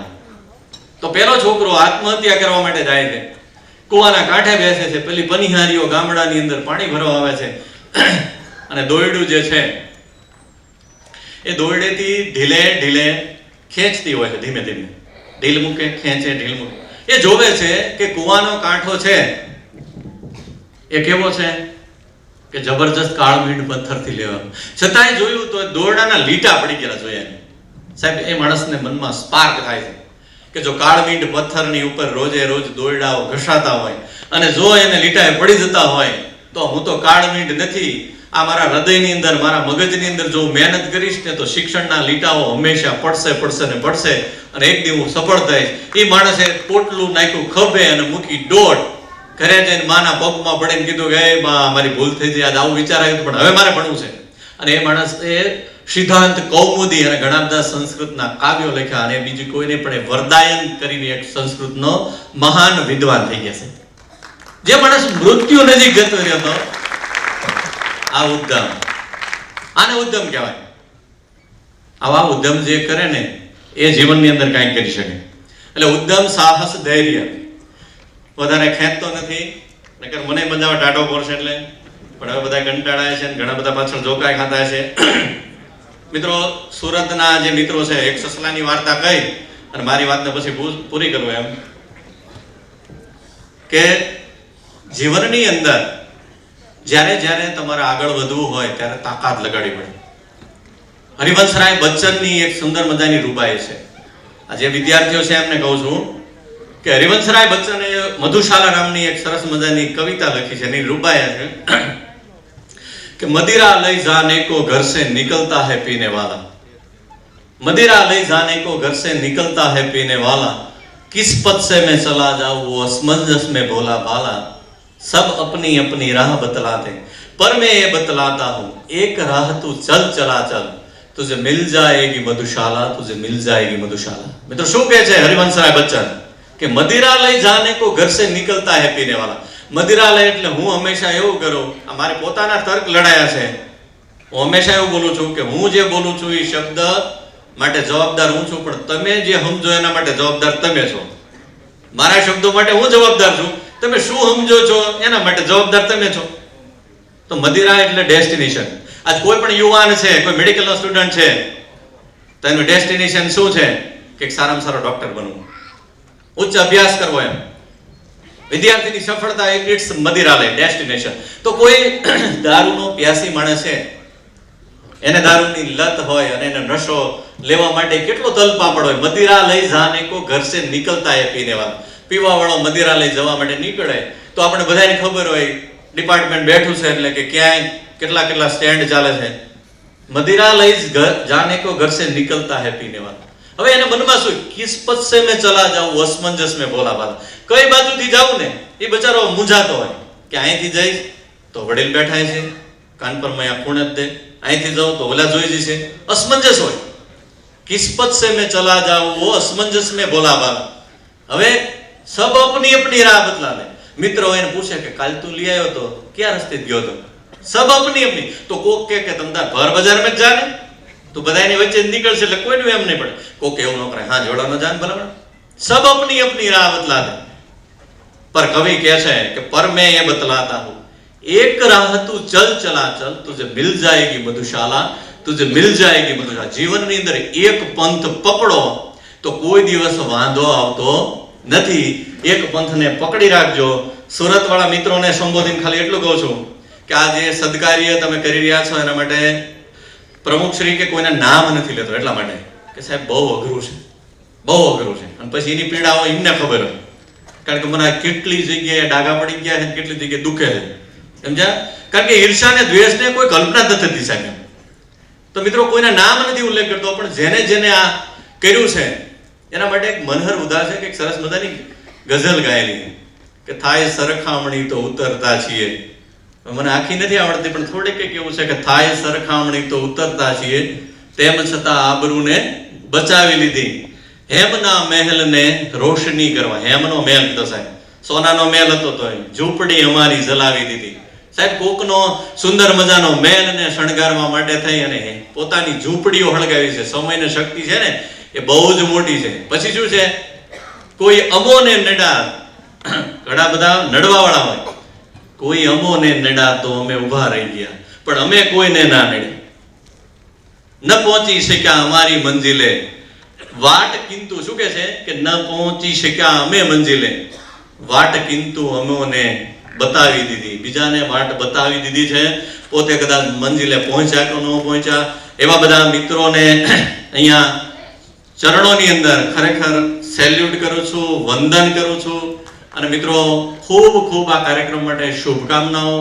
C: તો પેલો છોકરો આત્મહત્યા કરવા માટે જાય છે, કુવાના કાંઠે બેસે છે, પેલી પનિહારીઓ ગામડાની અંદર પાણી ભરવા આવે છે, અને દોરડું જે છે એ દોરડેથી ઢીલે ખેંચતી હોય છે, ધીમે ઢીલ મૂકે, ખેંચે, ઢીલ મૂકે. એ જોવે છે કે કુવાનો કાંઠો છે એ કેવો છે કે જબરજસ્ત કાળમીંડ પથ્થરથી લેવાનો. છતાંય જોયું તો દોરડાના લીટા પડી ગયેલા જોયા. સાહેબ એ માણસને મનમાં સ્પાર્ક થાય છે કે જો કાળમીંડ પથ્થરની ઉપર રોજે રોજ દોરડાઓ ઘસાતા હોય અને જો એને લીટાએ પડી જતા હોય તો હું તો કાળમીંડ નથી, આ મારા હૃદયની અંદર, મારા મગજની અંદર જો મહેનત કરીશ ને તો શિક્ષણના લીટાઓ હંમેશા પડશે અને એક દી હું સફળ થઈશ. એ માણસે પોટલું નાખ્યું ખભે અને મૂકી દોડ, ઘરે જઈને માના પગમાં પડીને કીધું કે એ માં મારી ભૂલ થઈ ગઈ, આજ આવું વિચાર આવ્યું પણ હવે મારે ભણવું છે. અને એ માણસ એ સિદ્ધાંત કૌમુદી અને ઘણા બધા સંસ્કૃતના કાવ્યો લખ્યા, અને બીજી કોઈને પણ વરદાયન કરીને એક સંસ્કૃતનો મહાન વિદ્વાન થઈ ગયા છે. જે માણસ મૃત્યુ નજીક જતો રહ્યો હતો, આ ઉદ્યમ, આને ઉદ્યમ કહેવાય. આવા ઉદ્યમ જે કરે ને એ જીવનની અંદર કાંઈ કરી શકે. એટલે ઉદ્યમ, સાહસ, ધૈર્ય વધારે ખેંચતો નથી, નકર મને મજા આવે ટાટો પડશે એટલે. પણ હવે બધા કંટાળાય છે, ઘણા બધા પાછળ જોકાય ખાતા છે. મિત્રો, સુરતના જે મિત્રો છે, એક સસલાની વાર્તા કહી અને મારી વાતને પછી પૂરી કરું એમ કે જીવનની અંદર જ્યારે તમારે આગળ વધવું હોય ત્યારે તાકાત લગાડવી પડે. હરિવંશરાય બચ્ચનની એક સુંદર મજાની રૂબાઈ છે. આ જે વિદ્યાર્થીઓ છે એમને કહું છું કે હરિવંશરાય બચ્ચને મધુશાલા નામની એક સરસ મજાની કવિતા લખી છે. એની રૂબાઈ છે કે મદિરા લઈ જાને કો ઘર સે નિકલતા હૈ પીને વાલા, मदिरा ले जाने को घर से निकलता है पीने वाला, किस पथ से मैं चला जाऊं वो असमंजस में भोला भाला, सब अपनी अपनी राह बतलाते पर मैं ये बतलाता हूँ एक राह तू चल चला चल, तुझे मिल जाएगी मधुशाला, तुझे मिल जाएगी मधुशाला. मित्रों શું કહે છે હરિવંશરાય બચ્ચન કે મદિરા લઈ જાને કો ઘર से निकलता है पीने वाला. મદિરા લઈ એટલે હું હંમેશા એવું કરું, અમારે પોતાના તર્ક લડાયા છે, હું હંમેશા એવું બોલું છું કે હું જે બોલું છું એ શબ્દ માટે જવાબદાર હું છું, પણ તમે જે સમજો એના માટે જવાબદાર તમે છો. મારા શબ્દો માટે હું જવાબદાર છું, તમે શું સમજો છો એના માટે જવાબદાર તમે છો. તો મદિરા એટલે ડેસ્ટિનેશન. આજ કોઈ પણ યુવાન છે, કોઈ મેડિકલનો સ્ટુડન્ટ છે, તો એનું ડેસ્ટિનેશન શું છે કે સારામાં સારો ડોક્ટર બનવું, ઉચ્ચ અભ્યાસ કરવો. એમ વિદ્યાર્થીની સફળતા ઇટ્સ મદિરાલય ડેસ્ટિનેશન. તો કોઈ દારૂનો પ્યાસી માણસ છે, એને દારૂની લત હોય અને એને નશો લેવા માટે કેટલો તલપાપડ હોય. મદિરા લઈ જાને કો ઘર સે નિકલતા હે પીને વાળો. પીવા વાળો મદિરા લઈ જવા માટે નીકળે તો આપણે બધાને ખબર હોય ડિપાર્ટમેન્ટ બેઠું છે એટલે કે ક્યાંય કેટલા કેટલા સ્ટેન્ડ ચાલે છે. મદિરા લઈ જાને કો ઘર સે નિકલતા હે પીને વાળો. હવે એને મનમાં શું, કિસ્મત સે મેં ચલા જાઉં અસમંજસ મેં બોલા બાદ. કઈ બાજુથી જાઉં ને એ બચારો મૂંઝાતો હોય કે અહીંથી જઈશ તો વડીલ બેઠા છે કાન પર મેં ખૂણે જ દે, અહીંથી જાઉં તો ઓલા જોઈ જશે, અસમંજસ હોય. કિસ્મત સે મેં ચલા જાઉં વો અસમંજસ મેં બોલા બાલા. હવે સબ અપની અપની રાહ બદલા લે. મિત્રો એને પૂછે કે કાલ તું લઈ આવ્યો તો ક્યાં રસ્તે ગયો તો? સબ અપની અપની. તો કોક કે તમ તાર ઘર બજાર માં જ જાને, તો બધાની વચ્ચે નીકળશે એટલે કોઈનું એમ નહીં પડે. કોક એવું ન કરે, હા જોડાનો જાન ભલામણ. સબ અપની અપની રાહ બદલા દે. पर कवि कह है कि पर मैं ये बतलाता हूं एक राह तू चल चला चल तुझे मिल जाएगी मधुशाला, तुझे मिल जाएगी मधुशाला. जीवन ની અંદર એક પંથ પકડો તો કોઈ દિવસ વાંધો આવતો નથી. એક પંથને પકડી રાખજો. સુરત વાળા મિત્રોને સંબોધીને ખાલી એટલું કહું છું કે આ જે સદકાર્ય તમે કરી રહ્યા છો એના માટે પ્રમુખ શ્રી કે કોઈના નામ નથી લેતો એટલા માટે કે સાહેબ બહુ અઘરું છે, બહુ અઘરું છે. અને પછી એની પીડાઓ એમને ખબર હોય, કારણ કે મને કેટલી જગ્યાએ ડાઘા પડી ગયા છે, કેટલી જગ્યાએ દુખે છે, સમજ્યા? કારણ કે ઈર્ષા ને દ્વેષ ને કોઈ કલ્પના જ નથી સાહેબ. તો મિત્રો કોઈના નામ નથી ઉલ્લેખ કરતો, પણ જેને જેને આ કર્યું છે એના માટે એક મનહર ઉદાસ છે કે એક સરસ મજાની ગઝલ ગાયેલી કે થાય સરખામણી તો ઉતરતા છીએ. મને આખી નથી આવડતી પણ થોડીક કંઈક એવું છે કે થાય સરખામણી તો ઉતરતા છીએ, તેમ છતાં આબરૂને બચાવી લીધી. હેમના મહેલને રોશની કરવા. હેમનો મહેલ તો સાહેબ સોનાનો મહેલ હતો તો ઝૂંપડી અમારી જલાવી દીધી. સાહેબ કોકનો સુંદર મજાનો મહેલને શણગારવા માટે થઈ અને પોતાની ઝૂંપડીઓ હળગાવી છે. સમયને શક્તિ છે ને એ બહુ જ મોટી છે. પછી શું છે, કોઈ અમોને નડા, ઘણા બધા નડવા વાળા હોય, કોઈ અમોને નડા તો અમે ઊભા રહી ગયા, પણ અમે કોઈને ના નડ્યા. ન પહોંચી શક્યા અમારી મંજિલે વાટ કિંતુ. શું કે છે કે ન પહોંચી શક્યા અમે મંજિલે વાટ કિંતુ અમોને બતાવી દીધી. બીજાને વાટ બતાવી દીધી છે, પોતે કદાચ મંજિલે પહોંચ્યા કે ન પહોંચ્યા. એવા બધા મિત્રોને અહીંયા ચરણોની અંદર ખરેખર સેલ્યુટ કરું છું, વંદન કરું છું. અને મિત્રો ખૂબ ખૂબ આ કાર્યક્રમ માટે શુભકામનાઓ.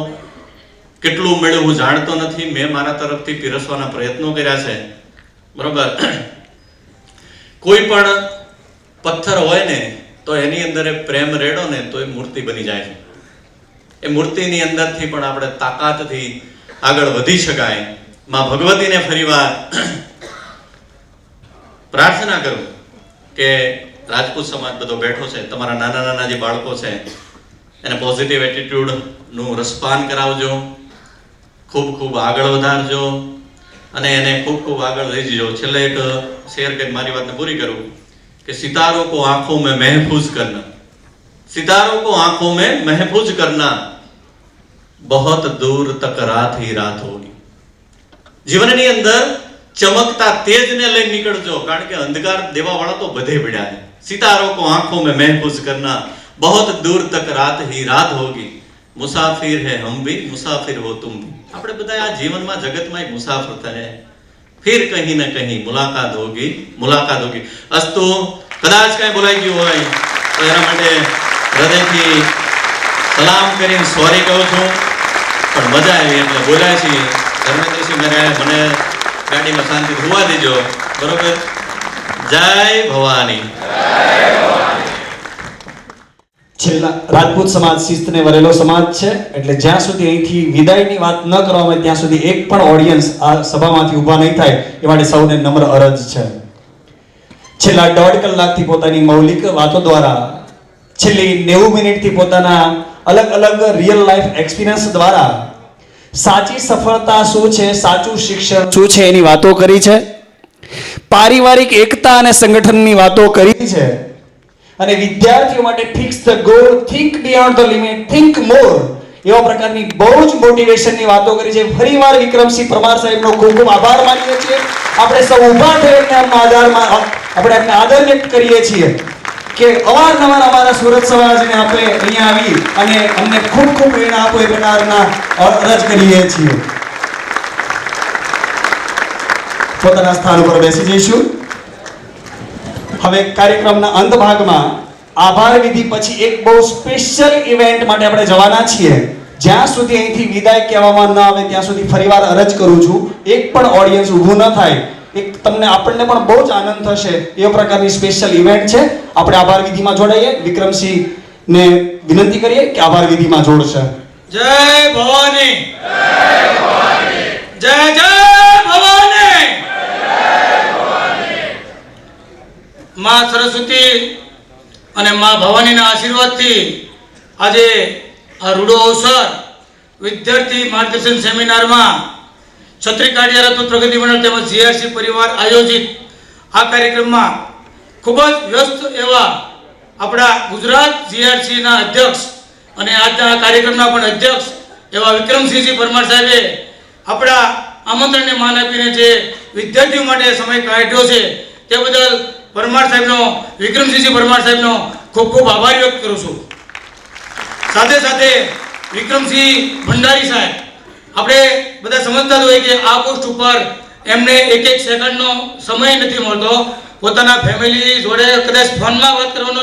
C: કેટલું મળ્યું હું જાણતો નથી, મેં મારા તરફથી પીરસવાના પ્રયત્નો કર્યા છે, બરોબર. કોઈ પણ પથ્થર હોય ને તો એની અંદર પ્રેમ રેડો ને તો એ મૂર્તિ બની જાય છે. એ મૂર્તિની અંદરથી પણ આપણે તાકાતથી આગળ વધી શકાય. માં ભગવતીને ફરીવાર પ્રાર્થના કરું કે રાજપૂત સમાજ બધો બેઠો છે, તમારા નાના નાના જે બાળકો છે એને પોઝિટિવ એટીટ્યુડનું રસપાન કરાવજો, ખૂબ ખૂબ આગળ વધારજો અને એને ખૂબ ખૂબ આગળ લઈ જજો. છેલ્લે એક શેર કરી મારી વાતને પૂરી કરું કે સિતારો કો આંખોं में महफूज करना, सितारों को आंखों में महफूज करना, बहुत दूर तक रात ही रात होगी. જીવનની અંદર ચમકતા તેજને લઈને નીકળજો, કારણ કે અંધકાર દેવા વાળા તો બધે પડ્યા છે. सितारों को आंखों में महफूज करना, बहुत दूर तक रात ही रात होगी. मुसाफिर है हम भी, मुसाफिर हो तुम भी. આપણે બધા આ જીવનમાં જગતમાં એક મુસાફર થયા, ફિર કहीं ન કहीं મુલાકાત હોગી, મુલાકાત હોગી. અસ્તુ કદાચ કાંઈ બોલાઈ ગયું હોય તો એના માટે હૃદયથી સલામ કરીને સોરી કહું છું, પણ મજા આવી એટલે બોલ્યા છીએ. ધર્મેન્દ્રસિંહ મને ગાડીમાં શાંતિથી હોવા દેજો, બરોબર. જય ભવાની.
A: છેલ્લા રાજપૂત સમાજ શિસ્તને વરેલો સમાજ છે, એટલે જ્યાં સુધી અહીંથી વિદાયની વાત ન કરવામાં આવે ત્યાં સુધી એક પણ ઓડિયન્સ આ સભામાંથી ઊભા નહીં થાય એ માટે સૌને નમ્ર અરજ છે. છેલ્લા 1.5 કલાકથી પોતાની મૌલિક વાતો દ્વારા, છેલ્લી 90 મિનિટથી પોતાના અલગ અલગ રિયલ લાઈફ એક્સપિરિયન્સ દ્વારા સાચી સફળતા શું છે, સાચું શિક્ષણ શું છે એની વાતો કરી છે. પારિવારિક એકતા અને સંગઠનની વાતો કરી છે. અને વિદ્યાર્થીઓ માટે fix the goal, think beyond the limit, think more, એવા પ્રકારની બહુ જ મોટિવેશનની વાતો કરી છે. ફરીવાર વિક્રમસિંહ પરમાર સાહેબનો ખૂબ ખૂબ આભાર માનીએ છીએ. આપણે સૌ ઊભા થઈ આપણે એમને આદર વ્યક્ત કરીએ છીએ કે અવારનવાર અમારા સુરત સમાજને આપણે અહીંયા આવી અને અમને ખૂબ ખૂબ પ્રેરણા આપો એ પ્રકારના અરજ કરીએ છીએ. પોતાના સ્થાન ઉપર બેસી જઈશું. હવે કાર્યક્રમના અંત ભાગમાં આભાર વિધિ પછી એક બહુ સ્પેશિયલ ઇવેન્ટ માટે આપણે જવાના છીએ. જ્યાં સુધી અહીંથી વિદાય કહેવામાં ન આવે ત્યાં સુધી ફરીવાર અરજ કરું છું, એક પણ ઓડિયન્સ ઊભું ન થાય. આપણને પણ બહુ જ આનંદ થશે એ પ્રકારની સ્પેશિયલ ઇવેન્ટ છે. આપણે આભાર વિધિમાં જોડાઈએ. વિક્રમસિંહને વિનંતી કરીએ કે આભાર વિધિમાં જોડશે.
D: જય ભવાની, જય જય ભવાની. માં સરસ્વતી અને માં ભવાનીના આશીર્વાદથી આજે આ રૂડો અવસર વિદ્યાર્થી માર્ગદર્શન સેમિનારમાં છત્રી કાર્યરત પ્રગતિ મંડળ તેમજ જીઆરસી પરિવાર આયોજિત આ કાર્યક્રમમાં ખૂબ જ વ્યસ્ત એવા આપણા ગુજરાત જીઆરસીના અધ્યક્ષ અને આજના આ કાર્યક્રમના પણ અધ્યક્ષ એવા વિક્રમસિંહજી પરમાર સાહેબે આપણા આમંત્રણને માન આપીને જે વિદ્યાર્થીઓ માટે સમય કાઢ્યો છે તે બદલ વિક્રમસિંહજી પરમાર સાહેબનો ખૂબ ખૂબ આભાર વ્યક્ત કરું છું. સાથે સાથે વિક્રમસિંહ ભંડારી સાહેબ, આપણે બધા સમજતા હોય કે આ પોસ્ટ ઉપર એમને એક સેકન્ડનો સમય નથી મળતો. પોતાના ફેમિલી જોડે કદાચ ફોનમાં વાત કરવાનો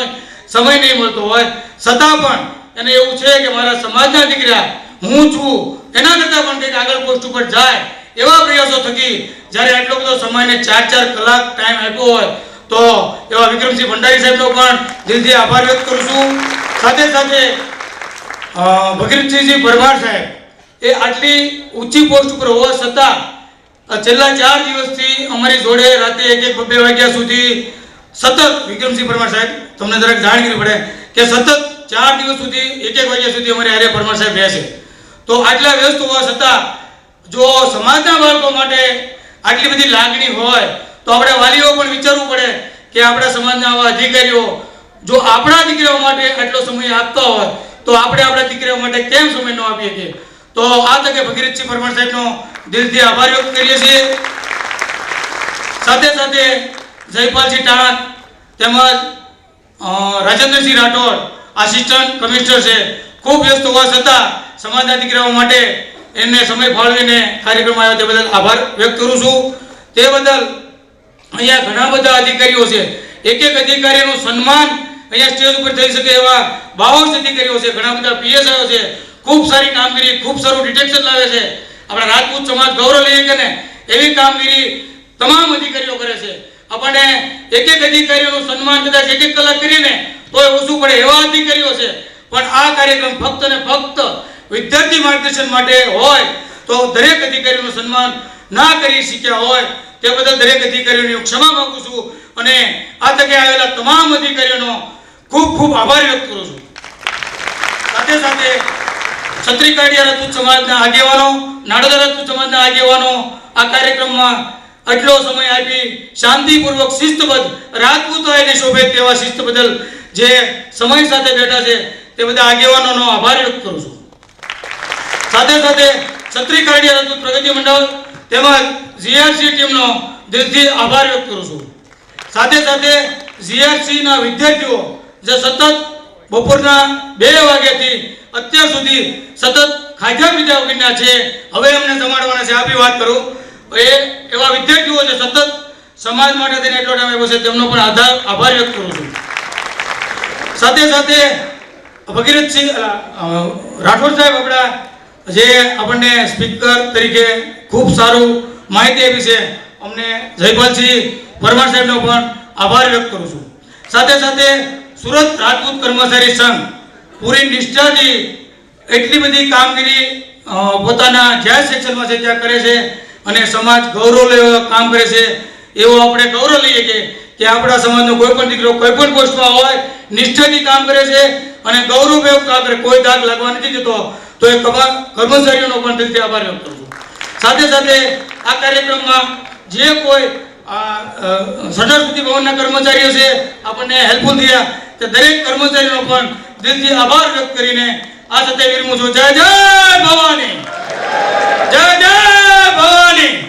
D: સમય નહીં મળતો હોય, છતાં પણ એને એવું છે કે મારા સમાજના દીકરા હું છું, એના કરતાં પણ કંઈક આગળ પોસ્ટ ઉપર જાય એવા પ્રયાસો થકી જ્યારે આટલો બધો સમયને 4-4 કલાક ટાઈમ આપ્યો હોય તો એવા વિક્રમસિંહ ભંડારી સાહેબનો પણ દિલથી આભાર વ્યક્ત કરું છું. સાથે સાથે ભગીરથસિંહજી પરમાર સાહેબ એ આટલી ઊંચી પોસ્ટ ઉપર હોવા છતાં છેલ્લા 4 દિવસથી અમારી જોડે રાતે 1-2 વાગ્યા સુધી સતત, વિક્રમસિંહ પરમાર સાહેબ તમને જરાક જાણ કરવી પડે કે સતત 4 દિવસ સુધી 1-1 વાગ્યા સુધી અમારે આર્ય પરમાર સાહેબ રહેશે. તો આટલા વ્યસ્ત હોવા છતાં જો સમાજના બાળકો માટે આટલી બધી લાગણી હોય તો આપણે વાલીઓ પણ વિચારવું પડે કે આપણા સમાજના આવા અધિકારીઓ જો આપણા દીકરાઓ માટે આટલો સમય આપતા હોય તો આપણે આપણા દીકરાઓ માટે કેમ સમય ન આપીએ કે. તો આ તકે ભગીરથસિંહ પરમાર સાહેબનો દિલથી આભાર વ્યક્ત કરીએ છીએ. સાથે સાથે જયપાલસિંહ ટાણક તેમજ રાજેન્દ્રસિંહ રાઠોડ આસિસ્ટન્ટ કમિશનર છે, ખૂબ વ્યસ્ત હોવા છતાં સમાજના દીકરાઓ માટે એમને સમય ફાળવીને કાર્યક્રમ આવ્યો તે બદલ આભાર વ્યક્ત કરું છું. તે બદલ અહીંયા ઘણા બધા અધિકારીઓ છે, એક અધિકારીનું સન્માન અહીંયા સ્ટેજ ઉપર થઈ શકે એવા 52 અધિકારીઓ છે, ઘણા બધા પીએસઆઈઓ છે, ખૂબ સારી કામગીરી, ખૂબ સારું ડિટેક્શન લાવે છે. આપણા રાજપૂત સમાજ ગૌરવ લઈએ કે ને એવી કામગીરી તમામ અધિકારીઓ કરે છે. આપણને એક અધિકારીઓનું સન્માન કદાચ 1 કલાક કરીને તોય ઓછું પડે એવા અધિકારીઓ છે. પણ આ કાર્યક્રમ ફક્ત ને ફક્ત વિદ્યાર્થી માર્ગદર્શન માટે હોય તો દરેક અધિકારીઓનું સન્માન ના કરી શક્યા હોય તે બદલ દરેક અધિકારીઓની ક્ષમા માંગુ છું અને આ તકે આવેલા તમામ અધિકારીઓનો ખૂબ ખૂબ આભાર વ્યક્ત કરું છું. સાથે સાથે ક્ષત્રિય રાજપૂત સમાજના આગેવાનો, નાડોદા રાજપૂત સમાજના આગેવાનો આ કાર્યક્રમમાં આટલો સમય આપી શાંતિપૂર્વક શિસ્તબદ્ધ રાજપૂતોને શોભે તેવા શિસ્ત બદલ જે સમય સાથે બેઠા છે તે બધા આગેવાનોનો આભાર વ્યક્ત કરું છું. સાથે સાથે ક્ષત્રિય રાજપૂત પ્રગતિ મંડળ તેમજ જીઆરસી ટીમનો દિલથી આભાર વ્યક્ત કરું છું. સાથે સાથે જીઆરસીના વિદ્યાર્થીઓ જે સતત બપોરના 2 વાગ્યાથી અત્યાર સુધી સતત ખાધા પીધા વગરના છે, હવે એમને જમાડવાના છે, આ બી વાત કરું. એવા વિદ્યાર્થીઓ જે સતત સમાજ માટે થઈને એટલો ટાઈમ આપ્યો છે તેમનો પણ આભાર વ્યક્ત કરું છું. સાથે સાથે ભગીરથસિંહ રાઠોડ સાહેબ આપણા જે આપણને સ્પીકર તરીકે ખૂબ સારું માહિતી આપી છે, અમને જયપાલસિંહ પરમાર સાહેબનો પણ આભાર વ્યક્ત કરું છું. સાથે સાથે સુરત રાજપૂત કર્મચારી સંઘ પૂરી નિષ્ઠાથી એટલી બધી કામગીરી પોતાના જ્યાં સેક્શનમાં છે ત્યાં કરે છે અને સમાજ ગૌરવ લેવા કામ કરે છે. એવો આપણે ગૌરવ લઈએ કે આપણા સમાજનો કોઈ પણ દીકરો કોઈ પણ પોસ્ટમાં હોય નિષ્ઠાથી કામ કરે છે અને ગૌરવપૂર્વક કામ કરે, કોઈ દાગ લાગવા નથી દેતો. તો એ કર્મચારીઓનો પણ દિલથી આભાર વ્યક્ત કરું છું. સાથે સાથે આ કાર્યક્રમમાં જે કોઈ સરદાર સ્મૃતિ ભવનના કર્મચારીઓ છે આપણને હેલ્પફુલ થયા તે દરેક કર્મચારીનો પણ દિલથી આભાર વ્યક્ત કરીને આ સાથે વિરમું છું. જય જય ભવાની, જય જય ભવાની.